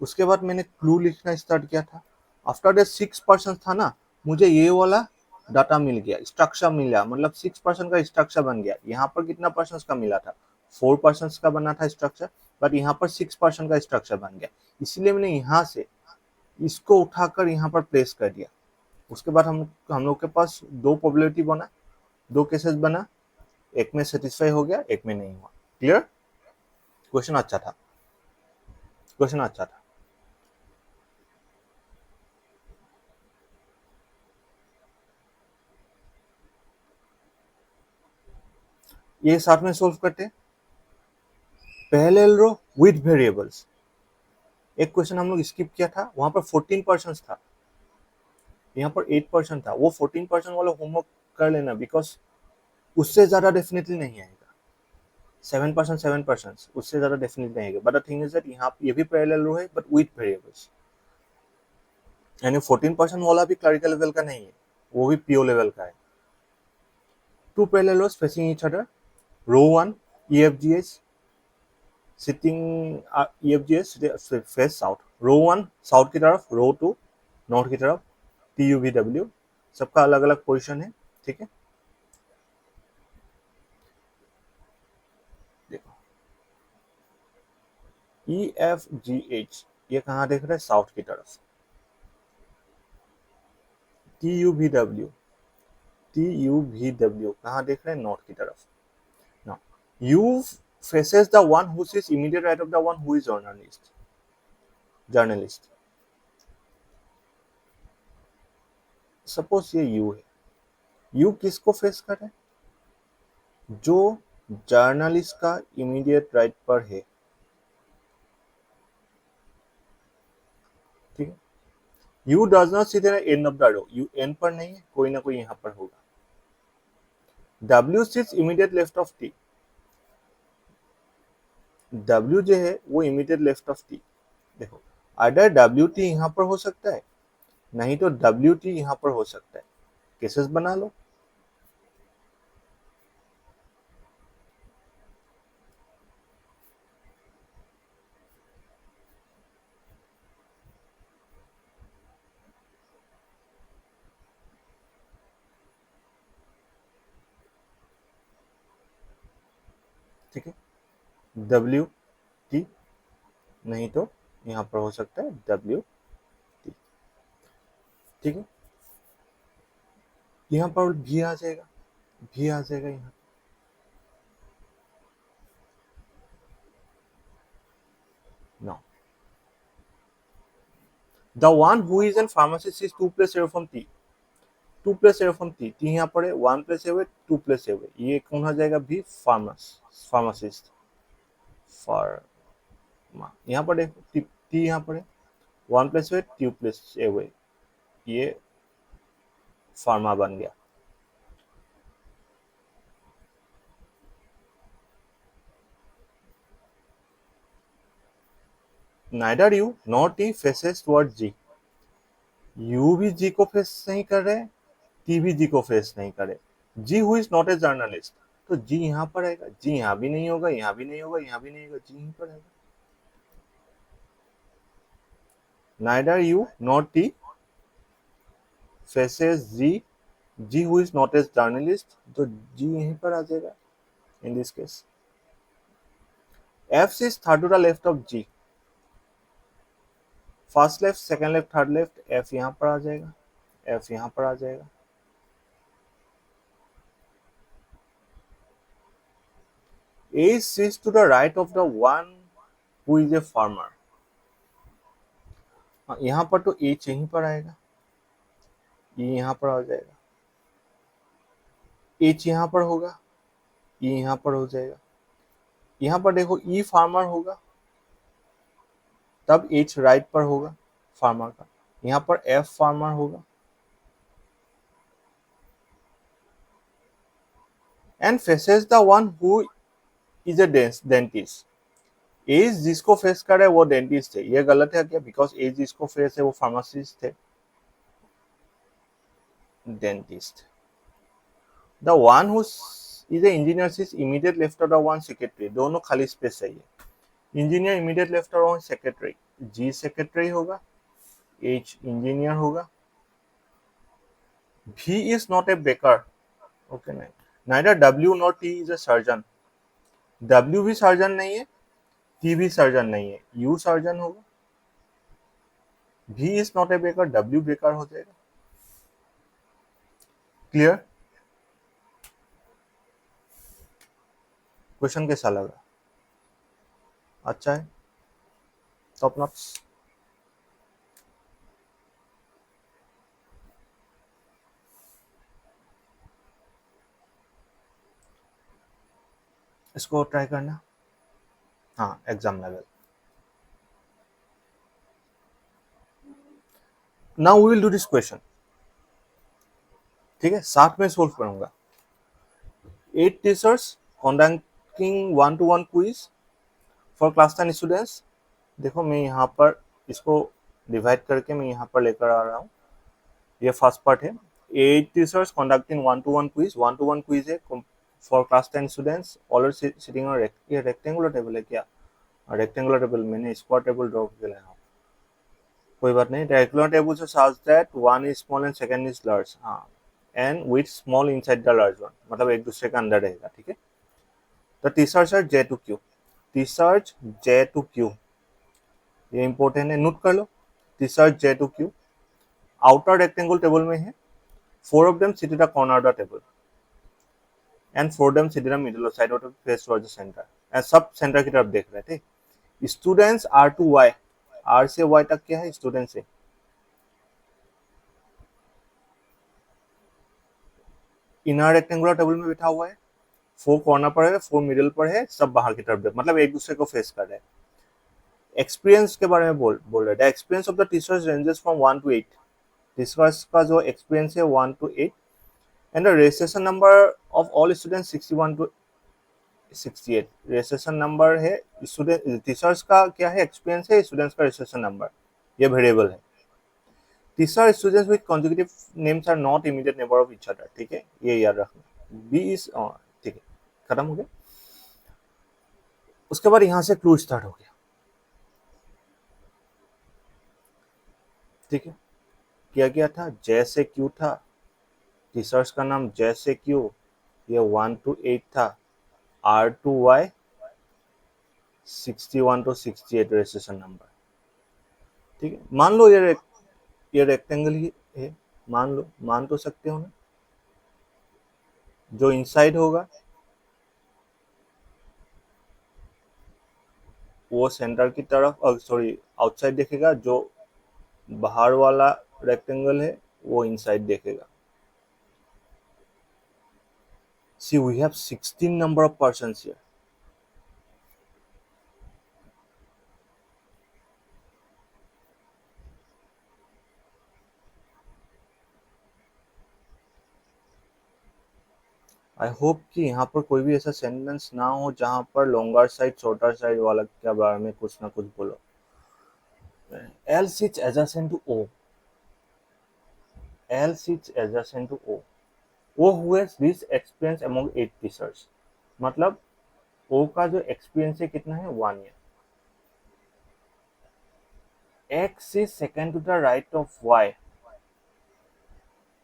उसके बाद मैंने क्लू लिखना स्टार्ट किया था। आफ्टर दैट 6% था ना, मुझे ये वाला डाटा मिल गया, स्ट्रक्चर मिला, मतलब 6% का स्ट्रक्चर बन गया। यहाँ पर कितना पर्सन का मिला था, 4% का बना था स्ट्रक्चर, बट यहाँ पर 6% का स्ट्रक्चर बन गया। इसलिए मैंने यहाँ से इसको उठाकर यहाँ पर प्लेस कर दिया। उसके बाद हम लोग के पास 2 प्रोबेबिलिटी बना, 2 केसेस बना, एक में सेटिस्फाई हो गया, एक में नहीं हुआ। क्लियर, क्वेश्चन अच्छा था, क्वेश्चन अच्छा था। ये साथ में सोल्व करते हैं। पैरेलल रो विद वेरिएबल्स, एक क्वेश्चन हम लोग स्किप किया था, वहां पर 14% था, यहाँ पर 8% था। वो 14% वाला होमवर्क कर लेना, बिकॉज उससे ज्यादा डेफिनेटली नहीं आएगा। 7% उससे ज्यादा डेफिनेटली नहीं आएगा। But the thing is that यहाँ ये भी पैरेलल रो है, बट विद वेरिएबल्स। यानी 14% वाला भी क्लरिकल लेवल का नहीं है, वो भी पीओ लेवल का है। 2 parallel rows facing each other, row 1 EFGH sitting, EFGH face south, row 1 south की तरफ, रो 2 नॉर्थ की तरफ, TUVW, सबका अलग अलग पोजीशन है, ठीक है। देखो EFGH ये कहाँ देख रहे हैं, साउथ की तरफ। TUVW कहाँ देख रहे हैं, नॉर्थ की तरफ। Now U faces the one who is immediate right of the one who is journalist। Suppose ये U है, U किसको फेस कर रहा है, जो जर्नलिस्ट का इमीडिएट राइट पर है, ठीक है। U does not sit at the end of the row, U end पर नहीं है, कोई ना कोई यहाँ पर होगा। W sits immediate left of T, W जो है वो इमीडिएट लेफ्ट ऑफ T। देखो अदर WT यहाँ पर हो सकता है, नहीं तो WT यहाँ पर हो सकता है। केसेस बना लो। ठीक है, डब्ल्यू टी, नहीं तो यहाँ पर हो सकता है डब्ल्यू टी, ठीक है। यहाँ पर भी आ जाएगा, भी आ जाएगा यहाँ। No, the one who is an pharmacist is 2 plus arrow from T, 2 plus arrow from T, T यहाँ पर है, 1 प्लस एरो 2 प्लस एरो, ये कौन आ जाएगा, भी फार्मासिस्ट, फार्मा, यहाँ पर देखो टी यहाँ पर है, 1 प्लस एरो 2 प्लस एरो, ये फार्मा बन गया। Neither you nor T faces towards G, you भी जी को फेस नहीं कर रहे, टी भी जी को फेस नहीं करे। G who is not a journalist, तो जी यहाँ पर आएगा, जी यहाँ भी नहीं होगा, यहाँ भी नहीं होगा, यहाँ भी नहीं होगा, जी यहीं पर आएगा। Neither U nor T faces G, G who is not a journalist, तो जी यहीं पर आ जाएगा in this case. F is third to the left of G, first left, second left, third left, F यहाँ पर आ जाएगा, F यहाँ पर आ जाएगा। A sits to the right of the one who is a farmer, यहाँ पर तो H यहीं पर आएगा, ये यहाँ पर आ जाएगा, H यहाँ पर होगा, ये यहाँ पर हो जाएगा। यहाँ पर देखो E फार्मर होगा, तब H राइट पर होगा फार्मर का, यहाँ पर F फार्मर होगा, and faces the one who is a dentist. As जिसको फेस कर रहा है वो डेंटिस्ट है, ये गलत है क्या, बिकॉज एज जिसको फेस है वो फार्मासिस्ट है, dentist. The one who is a engineer is immediate left of the one secretary, दोनों खाली स्पेस चाहिए, engineer immediate left of one secretary, G secretary होगा, एच इंजीनियर होगा। B is not a baker, okay नहीं, neither W not T is a surgeon, W भी surgeon नहीं है, T भी सर्जन नहीं है, यू सर्जन होगा। B is not a baker, W baker हो जाएगा। क्लियर? क्वेश्चन कैसा लगा? अच्छा है, टॉप नॉट्स। इसको ट्राई करना, हाँ exam level. Now we will do this question, ठीक है, साथ में सोल्व करूंगा। 8 teachers conducting 1-to-1 quiz for class 10 students. देखो मैं यहाँ पर इसको डिवाइड करके मैं यहाँ पर लेकर आ रहा हूँ, ये फर्स्ट पार्ट है। 8 teachers conducting 1-to-1 quiz, 1-to-1 quiz है for class 10 students, all sitting on ये रेक्टेंगुलर टेबल है क्या, रेक्टेंगुलर टेबल, मैंने स्क्वायर टेबल ड्रॉ करके लाया हूँ, कोई बात नहीं। रेक्टेंगुलर टेबल से such that one is small and second is large, हाँ, and with small inside the large one, मतलब एक दूसरे का अंदर रहेगा, ठीक है। तो teachers are J to Q, teachers J to Q, ये इंपॉर्टेंट है, नोट कर लो। Teachers J to Q outer rectangle table में है, 4 of them sit at the corner of the table and 4 of them sit in the middle of side of the face towards the center, and sub centre की तरफ देख रहे थे। Students R to Y, R से Y तक क्या है, student से। इनर रेक्टेंगुलर टेबल में बैठा हुआ है, 4 कॉर्नर पर है, 4 मिडिल पर है, सब बाहर की तरफ, मतलब एक दूसरे को फेस कर रहे हैं। एक्सपीरियंस के बारे में बोल रहे हैं। Experience of the teachers ranges from 1 to 8, teachers का जो एक्सपीरियंस है 1 to 8, and the registration number of all students 61 to 68, registration number है स्टूडेंट, टीचर्स का क्या है, एक्सपीरियंस है, स्टूडेंट्स का रजिस्ट्रेशन नंबर, ये वेरिएबल है। Teacher students with consecutive names are not immediate neighbour of each other, ठीक है, ये याद रखना। बी इज, ठीक है, खत्म हो गया। उसके बाद यहां से क्लू स्टार्ट हो गया, ठीक है। क्या था, J से Q था, टीचर्स का नाम J से Q, ये 1 to 8 था, R to Y 61 to 68 rescission number, ठीक है। मान लो ये रेक्टेंगल ही है, मान तो सकते हो ना। जो इनसाइड होगा वो सेंटर की तरफ, सॉरी आउटसाइड देखेगा, जो बाहर वाला रेक्टेंगल है वो इनसाइड देखेगा। See, we have 16 number of persons here. I hope कि यहाँ पर कोई भी ऐसा सेंटेंस ना हो जहाँ पर लॉन्गर साइड शॉर्टर साइड वाला के बारे में कुछ ना कुछ बोलो। L sits adjacent to O. L sits adjacent to O. O who has least experience among 8 teachers. मतलब O का जो एक्सपीरियंस है कितना है, 1 year. X is second to the right of Y.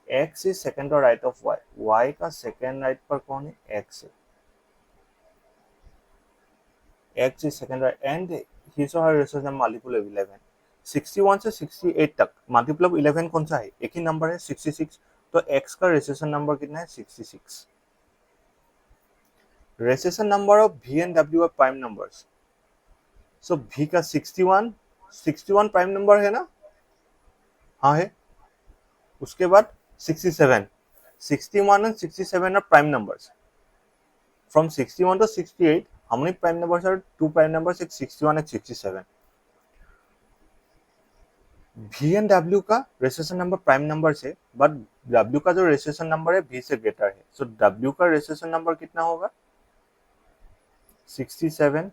X is second to the right of Y. Y का second right पर कौन है, X है। X is second right and his or her research number multiple of 11. 61 से 68 तक multiple of 11 कौन सा है, एक ही नंबर है 66, तो x का रेसेशन नंबर कितना है, 66। Registration number of v and w are prime numbers, so v का 61 प्राइम नंबर है ना, हाँ है। उसके बाद 67, 61 and 67 are prime numbers. From 61 to 68, how many prime numbers are? 2 prime numbers, एक 61 एक 67। V एंड W का रेसेशन नंबर प्राइम नंबर से, बट W का जो रेसेशन नंबर है V से ग्रेटर है, सो W का रेसेशन नंबर कितना होगा, 67,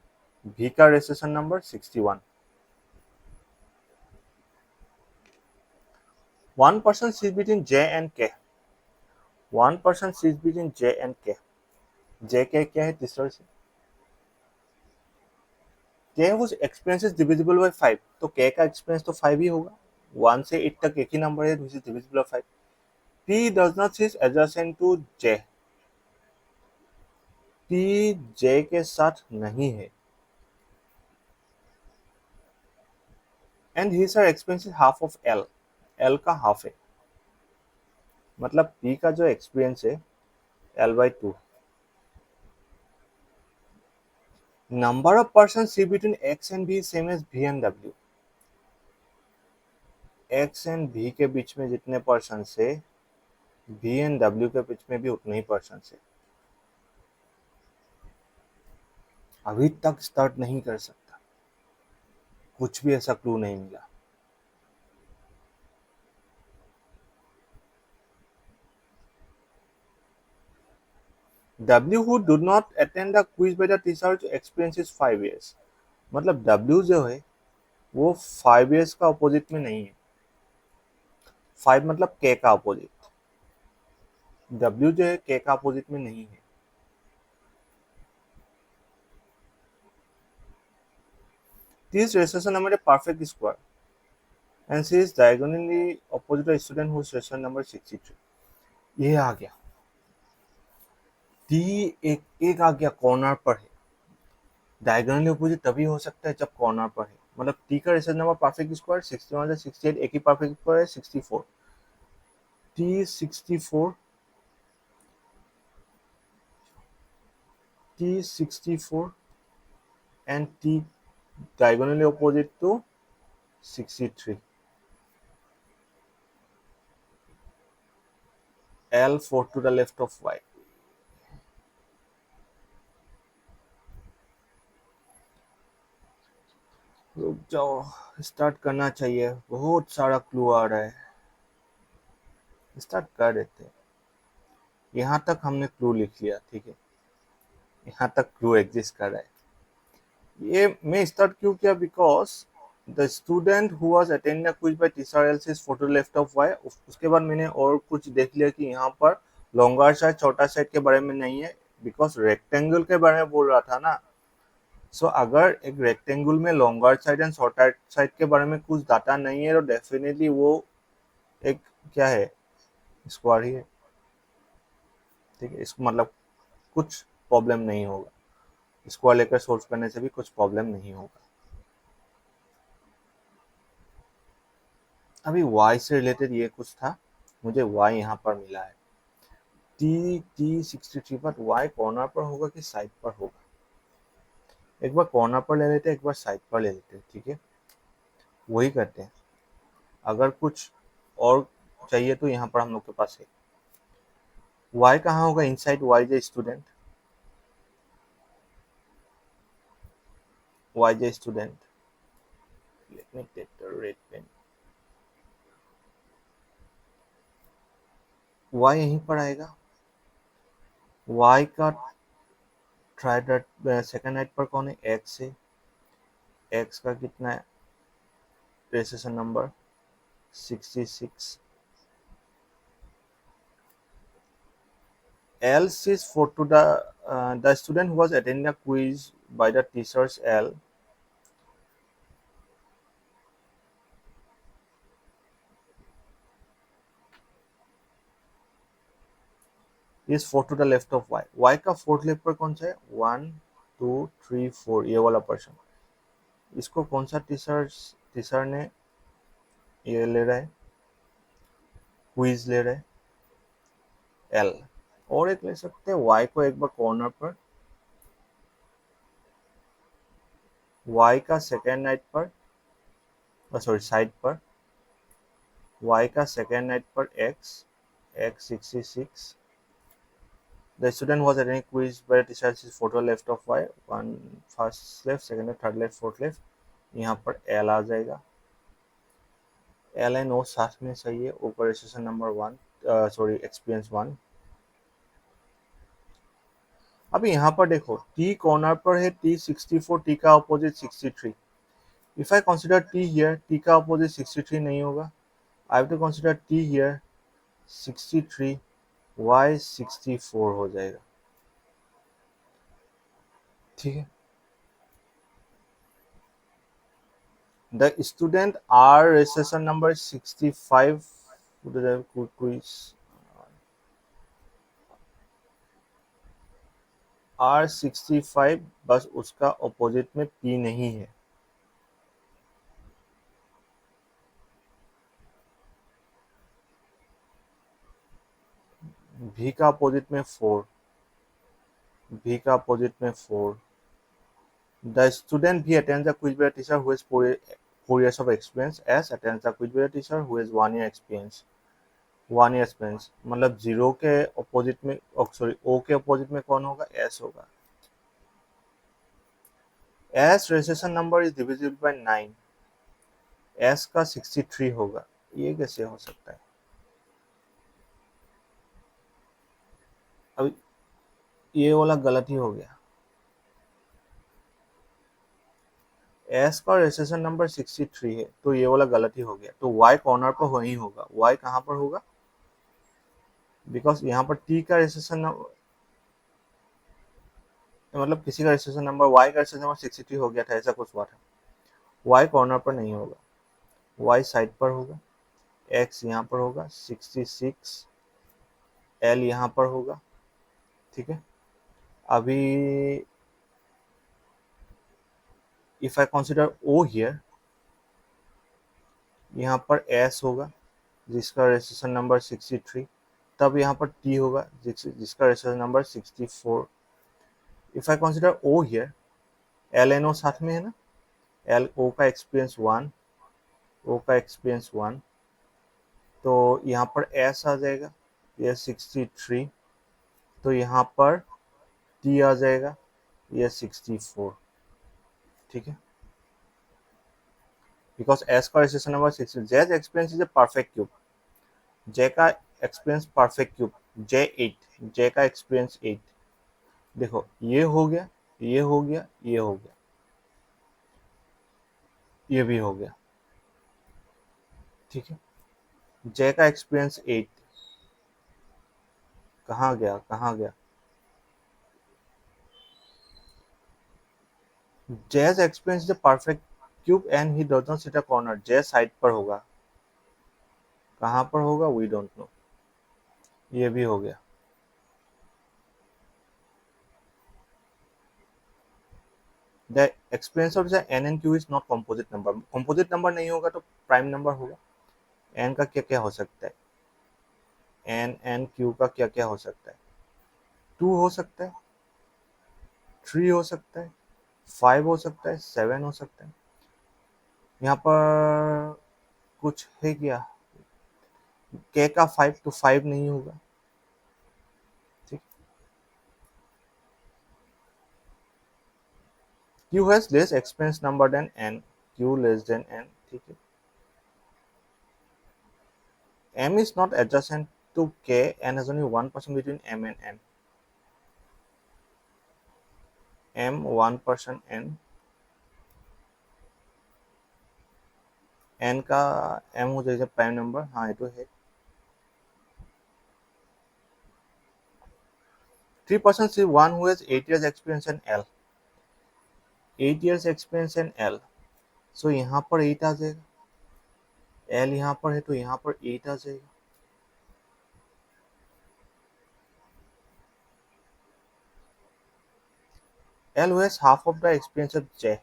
V का recession number 61। 1 person sits between J and K. 1 person sits between J and K. J K क्या है, तीसरा से। K whose experience is divisible by 5, तो K का एक्सपीरियंस तो 5 ही होगा। 1 से 8 तक एक ही नंबर है which is divisible by 5। P does not sit adjacent to J. P J के साथ नहीं है। And his or her experience is half of L. L का हाफ है, मतलब P का जो एक्सपीरियंस है L/2। Number of persons sit between X and B is same as V and W. X and V के बीच में जितने पर्सन है V and W के बीच में भी उतने ही पर्सन है। अभी तक स्टार्ट नहीं कर सकता, कुछ भी ऐसा क्लू नहीं मिला। W who do not attend the quiz by the teacher experience is 5 years, मतलब W जो है वो 5 years का अपोजिट में नहीं है। 5 मतलब K का अपोजिट, W जो है K का अपोजिट में नहीं है। This रेसेशन नंबर है perfect square and she is diagonally opposite a student whose recession number 63। ये आ गया, T एक आ गया कॉर्नर पर है। डायगोनली अपोजिट तभी हो सकता है जब कॉर्नर पर है, मतलब T का रेसेशन नंबर परफेक्ट स्क्वायर 61 से 68 एक ही परफेक्ट स्क्वायर है 64। T 64, T 64 and T diagonally opposite to 63। L 4 to the left of Y। रुक जाओ, स्टार्ट करना चाहिए, बहुत सारा क्लू आ रहा है, स्टार्ट कर देते हैं। यहाँ तक हमने क्लू लिख लिया, ठीक है, यहाँ तक क्लू एग्जिस्ट कर रहा है। ये मैं स्टार्ट क्यों किया, because the student who was attending quiz by teacher L's is fourth to left of Y. उसके बाद मैंने और कुछ देख लिया कि यहाँ पर लॉन्गर साइड छोटा साइड के बारे में नहीं है, बिकॉज रेक्टेंगल के बारे में बोल रहा था ना। सो अगर एक रेक्टेंगल में longer side and shorter side के बारे में कुछ डाटा नहीं है तो डेफिनेटली वो एक क्या है, स्क्वायर ही है, ठीक है। इसको मतलब कुछ प्रॉब्लम नहीं होगा। स्क्वायर लेकर सोल्व करने से भी कुछ प्रॉब्लम नहीं होगा। अभी y से रिलेटेड ये कुछ था, मुझे y यहाँ पर मिला है t63, बट y कॉर्नर पर होगा कि साइड पर होगा? एक बार कॉर्नर पर ले लेते हैं, एक बार साइड पर ले लेते हैं, ठीक है, वही करते हैं। अगर कुछ और चाहिए तो यहाँ पर हम लोग के पास है। y कहाँ होगा? Inside y J student, y J student, let me take the red pen. y यहीं पर आएगा। y का सेकंड राइट पर कौन है? x है। x का कितना है recession number? 66। L says for to the student who was attending a quiz by the teachers L is 4 to the left of y। y का फोर्थ लेफ्ट पर कौन सा है? 1 2 3 4, ये वाला पर्सन। इसको कौन सा टीचर ने ये ले रहा है, क्विज ले रहा है? L। और एक ले सकते हैं, y को एक बार कॉर्नर पर, y का सेकेंड राइट पर, सॉरी साइड पर, y का सेकेंड राइट पर x 66। The student was attending quiz by the teacher is photo left of y, one first left, second left, third left, fourth left। यहाँ पर L आ जाएगा। L and O साथ में सही है। O का रजिस्ट्रेशन नंबर 1, सॉरी एक्सपीरियंस 1। अभी यहाँ पर देखो T कॉर्नर पर है, T 64, T का opposite 63। If I consider T here, T का अपोजिट 63 नहीं होगा। I have to consider T here 63, Y 64 हो जाएगा, ठीक है। The student R registration number 65 quiz R65, बस उसका अपोजिट में P नहीं है। V का अपोजिट में 4, V का अपोजिट में 4। The student V attends the quiz by a teacher who has 4 years of experience, S attends the quiz by a teacher who has 1 year experience। 1 year experience मतलब 0 के opposite में, sorry O के opposite में कौन होगा? S होगा। S registration number is divisible by 9, S का 63 होगा। ये कैसे हो सकता है? अब ये वाला गलत ही हो गया। S का रजिस्ट्रेशन नंबर 63 है, तो ये वाला गलत ही हो गया। तो Y कॉर्नर पर वही होगा। Y कहाँ पर होगा? बिकॉज यहाँ पर T का रजिस्ट्रेशन नंबर, मतलब किसी का रजिस्ट्रेशन नंबर, Y का रजिस्ट्रेशन नंबर 63 हो गया था, ऐसा कुछ हुआ था। Y कॉर्नर पर नहीं होगा, Y साइड पर होगा। X यहाँ पर होगा 66, L यहाँ पर होगा, ठीक है। अभी if I consider O here, यहाँ पर S होगा जिसका रजिस्ट्रेशन नंबर 63, तब यहाँ पर T होगा जिसका registration number 64। If I consider O here, L and O साथ में है ना, L O का एक्सपीरियंस 1, O का एक्सपीरियंस 1, तो यहाँ पर S आ जाएगा, यह 63, तो यहाँ पर T आ जाएगा, यह 64, ठीक है। बिकॉज S का registration number 60, J's experience is a perfect cube, J का experience perfect cube, J8, J का एक्सपीरियंस 8। देखो ये हो गया, ये हो गया, ये हो गया, ये भी हो गया, ठीक है। J का एक्सपीरियंस 8 कहाँ गया, कहाँ गया? J's experience is perfect cube and he does not sit a corner. J side पर होगा, कहाँ पर होगा? We don't know. ये भी हो गया। The experience of the N and Q is not composite number. Composite number नहीं होगा तो प्राइम नंबर होगा। एन का क्या क्या हो सकता है, एन एंड क्यू का क्या क्या हो सकता है, 2 हो सकता है, 3 हो सकता है, 5 हो सकता है, 7 हो सकता है। यहाँ पर कुछ है क्या, के का 5 तो 5 नहीं होगा, ठीक। Q has less experience number than N, Q less than N, ठीक है। M is not adjacent to K and has only one person between M and N. M 1% N, N का M हो जाएगा प्राइम नंबर, हाँ ये तो है। 3% is one who has 8 years experience in L, 8 years experience in L, so यहाँ पर 8 आ जाएगा, L यहाँ पर है तो यहाँ पर 8 आ जाएगा। L who has half of the experience of J,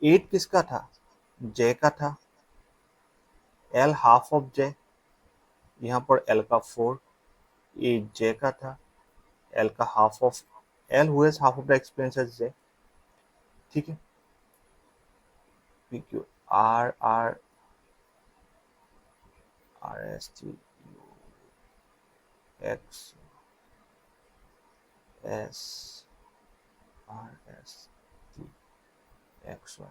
8 किसका था, J का था, L half of J, यहाँ पर L का 4, 8 J का था, L का half of, L who has half of the experience as J, ठीक है। PQ R R R S T U X S R S T X Y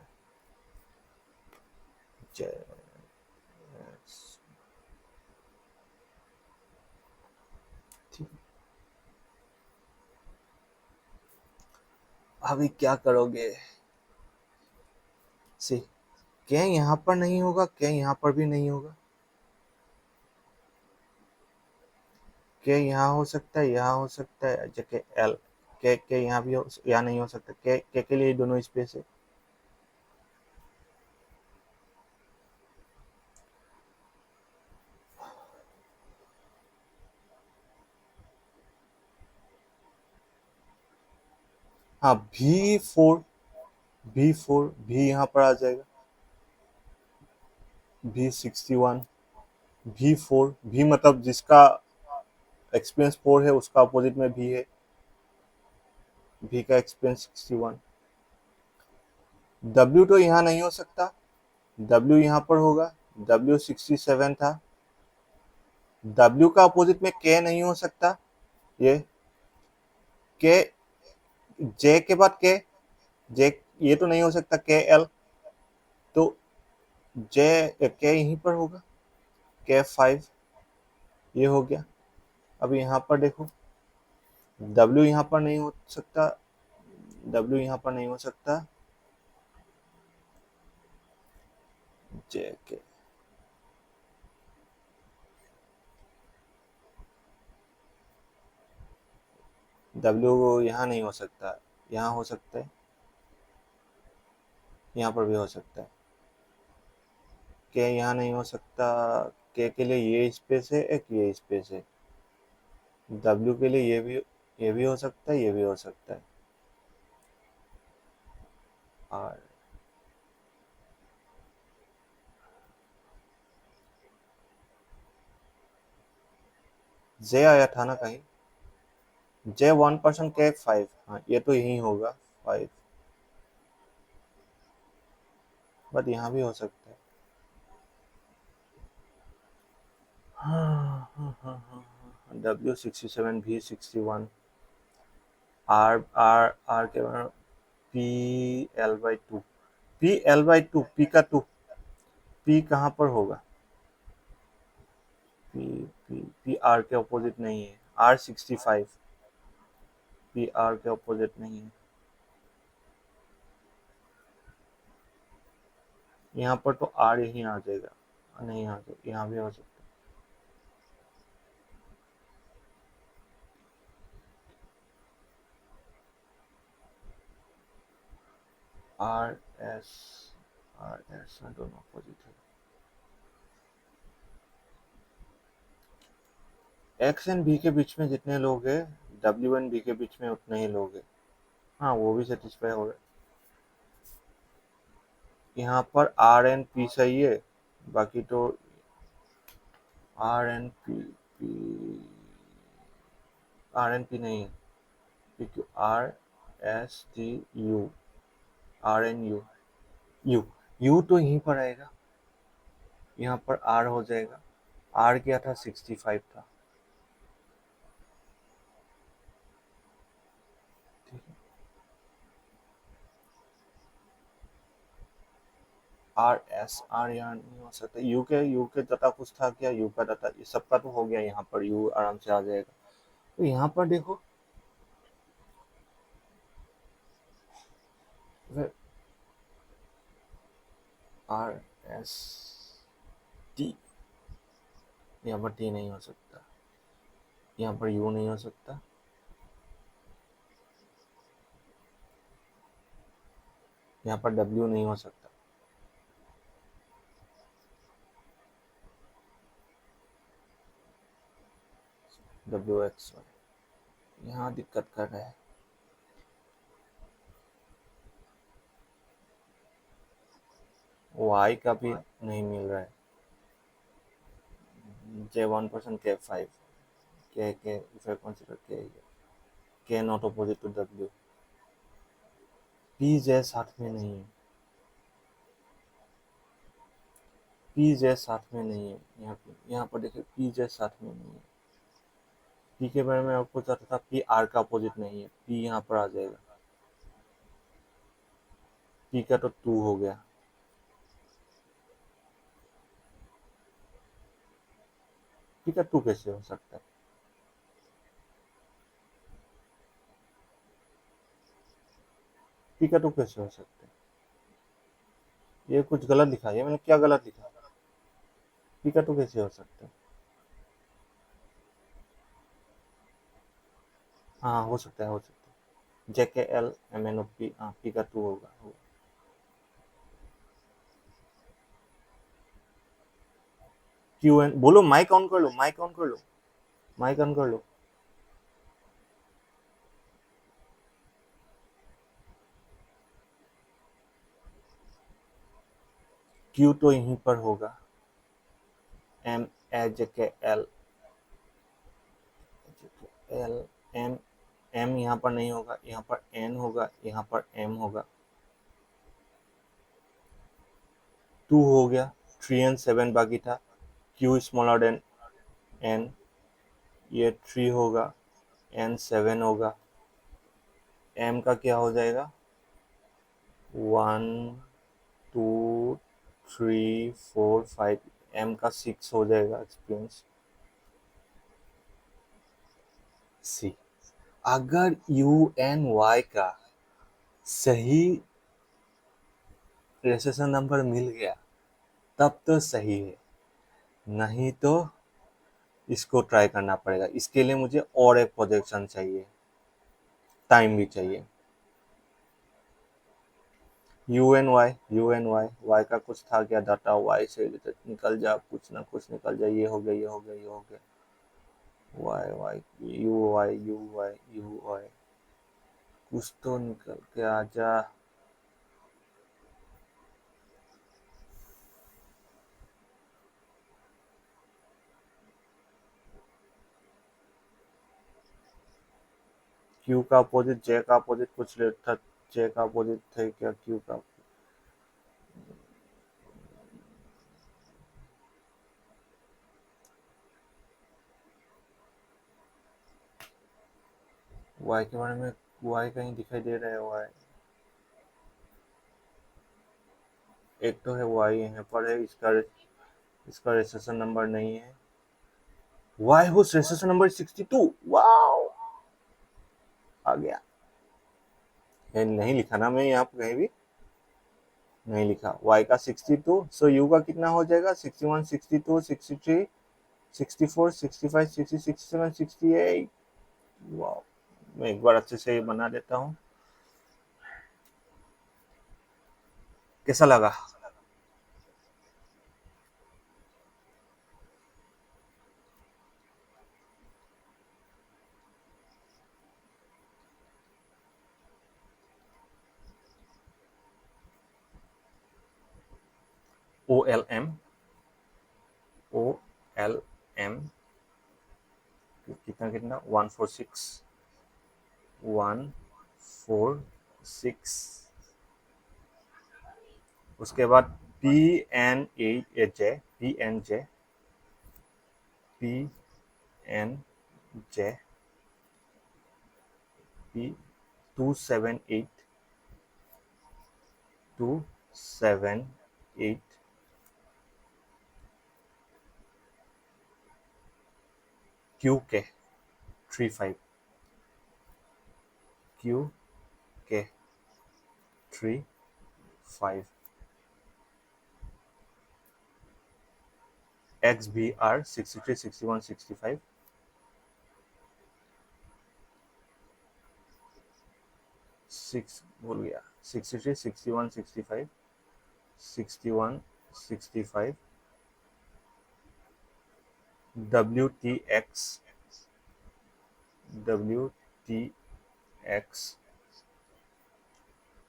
J S, ठीक है। अभी क्या करोगे, सी क्या यहाँ पर नहीं होगा, क्या यहाँ पर भी नहीं होगा, क्या यहाँ हो सकता है, यहाँ हो सकता है, जबकि एल के यहाँ भी हो, यहाँ नहीं हो सकता, के लिए दोनों स्पेस है। हाँ V4 भी यहाँ पर आ जाएगा, V61 V4 भी मतलब जिसका एक्सपीरियंस 4 है उसका अपोजिट में भी है, भी का एक्सपीरियंस 61। W तो यहाँ नहीं हो सकता, W यहाँ पर होगा, W 67 था, W का अपोजिट में K नहीं हो सकता, ये K J के बाद K, J ये तो नहीं हो सकता, KL तो J K यहीं पर होगा, K5 ये हो गया। अब यहाँ पर देखो W यहाँ पर नहीं हो सकता, W यहाँ पर नहीं हो सकता, JK W यहाँ नहीं हो सकता, यहाँ हो सकता है, यहाँ पर भी हो सकता है, K यहाँ नहीं हो सकता, K के लिए ये स्पेस है, एक ये स्पेस है, W के लिए ये भी हो सकता है, ये भी हो सकता है, और J आया था ना कहीं, J 1% K 5, हाँ ये तो यही होगा 5, बट यहाँ भी हो सकता है। W 67 V 61 R के बाद P L/2, P L/2, P का 2, P कहाँ पर होगा, P R के अपोजिट नहीं है, R 65, P R के अपोजिट नहीं है, यहाँ पर तो R यहीं आ जाएगा, नहीं आ जाएगा, यहाँ भी हो सकता है। R S दोनों अपोजिट है। X एंड B के बीच में जितने लोग हैं, W एंड B के बीच में उतने ही लोग हैं, हाँ वो भी सेटिस्फाई हो रहा है। यहाँ पर आर एन पी सही है, बाकी तो आर एन पी नहीं है, क्योंकि R S T U, R and U, U U तो यहीं पर आएगा, यहाँ पर आर हो जाएगा। आर क्या था, 65 था, ठीक है। आर एस, आर यहाँ नहीं हो सकता, यू के डाटा कुछ था क्या, यू का डाटा ये सबका तो हो गया, यहाँ पर यू आराम से आ जाएगा। तो यहाँ पर देखो आर एस टी, यहाँ पर टी नहीं हो सकता, यहाँ पर यू नहीं हो सकता, यहाँ पर डब्ल्यू नहीं हो सकता, डब्ल्यू एक्स वाई यहाँ दिक्कत कर रहा है। वाई का भी नहीं मिल रहा है, J1% K5 K if I consider K not opposite to W, P J साथ में नहीं है, P J साथ में नहीं है, यहाँ पर देखिए P J साथ में नहीं है। P के बारे में आपको चाहता था, P R का अपोजिट नहीं है, P यहाँ पर आ जाएगा, P का तो 2 हो गया, P का 2 कैसे हो सकता है, P का 2 कैसे हो सकता है, ये कुछ गलत लिखा है, मैंने क्या गलत लिखा, P का 2 कैसे हो सकता है, हाँ हो सकता है, JKL MNOP, हाँ P का 2 होगा। QN बोलो, माइक ऑन कर लो, माइक ऑन कर लो, माइक ऑन कर लो। Q तो यहीं पर होगा, M एच के एल M M यहाँ पर नहीं होगा, यहाँ पर N होगा, यहाँ पर M होगा, 2 हो गया, 3 and 7 बाकी था, Q स्मॉलर देन N, ये 3 होगा, N 7 होगा, M का क्या हो जाएगा, 1 2 3 4 5, M का 6 हो जाएगा, एक्सपीरियंस C। अगर UNY का सही रेसेशन नंबर मिल गया तब तो सही है, नहीं तो इसको ट्राई करना पड़ेगा। इसके लिए मुझे और एक प्रोजेक्शन चाहिए, टाइम भी चाहिए। UNY Y का कुछ था क्या डाटा, Y से निकल जा, कुछ ना कुछ निकल जा, ये हो गया, ये हो गया, ये हो गया, UY कुछ तो निकल के आ जा। Q का अपोजिट, J का अपोजिट कुछ था, J का अपोजिट थे क्या Q का, Y के बारे में Y कहीं दिखाई दे रहा है, Y एक तो है, Y यहाँ पर है, इसका रेसेशन नंबर नहीं है, Y whose recession number 62, wow आ गया, ये नहीं लिखा ना मैं यहाँ पर, कहीं भी नहीं लिखा, Y का 62, सो U का कितना हो जाएगा, 61 62 63 64 65 66 67 68, वाओ। मैं एक बार अच्छे से बना देता हूँ, कैसा लगा। OLM कितना कितना 146 उसके बाद PNJ P278 QK 35 XBR 63 61 65 बोल गया 63 61 65 61 65 WTX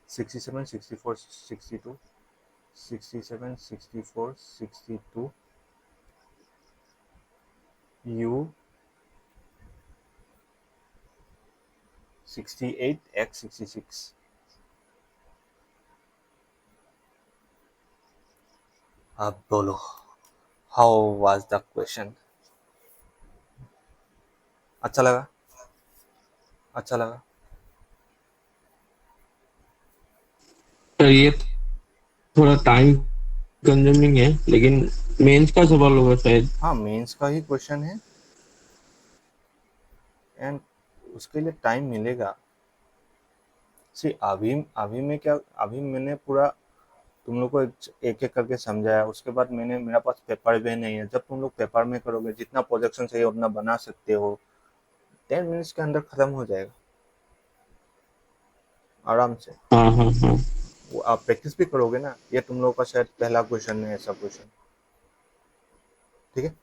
67 64 62 67 64 62 U 68 X 66 अब बोलो हाउ वाज द क्वेश्चन अच्छा लगा सर ये थोड़ा टाइम कंज्यूमिंग है, लेकिन मेंस का सवाल होगा शायद। हाँ मेंस का ही क्वेश्चन है एंड उसके लिए टाइम मिलेगा। सी अभी में क्या, अभी मैंने पूरा तुम लोग को एक एक करके समझाया, उसके बाद मेरे पास पेपर भी नहीं है। जब तुम लोग पेपर में करोगे जितना प्रोजेक्शन चाहिए उतना बना सकते हो, 10 मिनट्स के अंदर खत्म हो जाएगा आराम से। हाँ हाँ हाँ। वो आप प्रैक्टिस भी करोगे ना। ये तुम लोग का शायद पहला क्वेश्चन है ऐसा क्वेश्चन, ठीक है।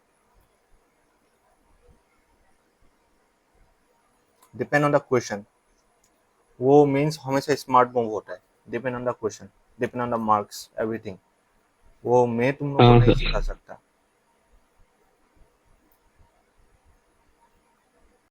डिपेंड ऑन द क्वेश्चन, वो मीन्स हमेशा स्मार्ट मूव होता है। Depend on the question, depend on the marks, everything. वो मैं तुम लोग को हाँ नहीं सर। सिखा सकता।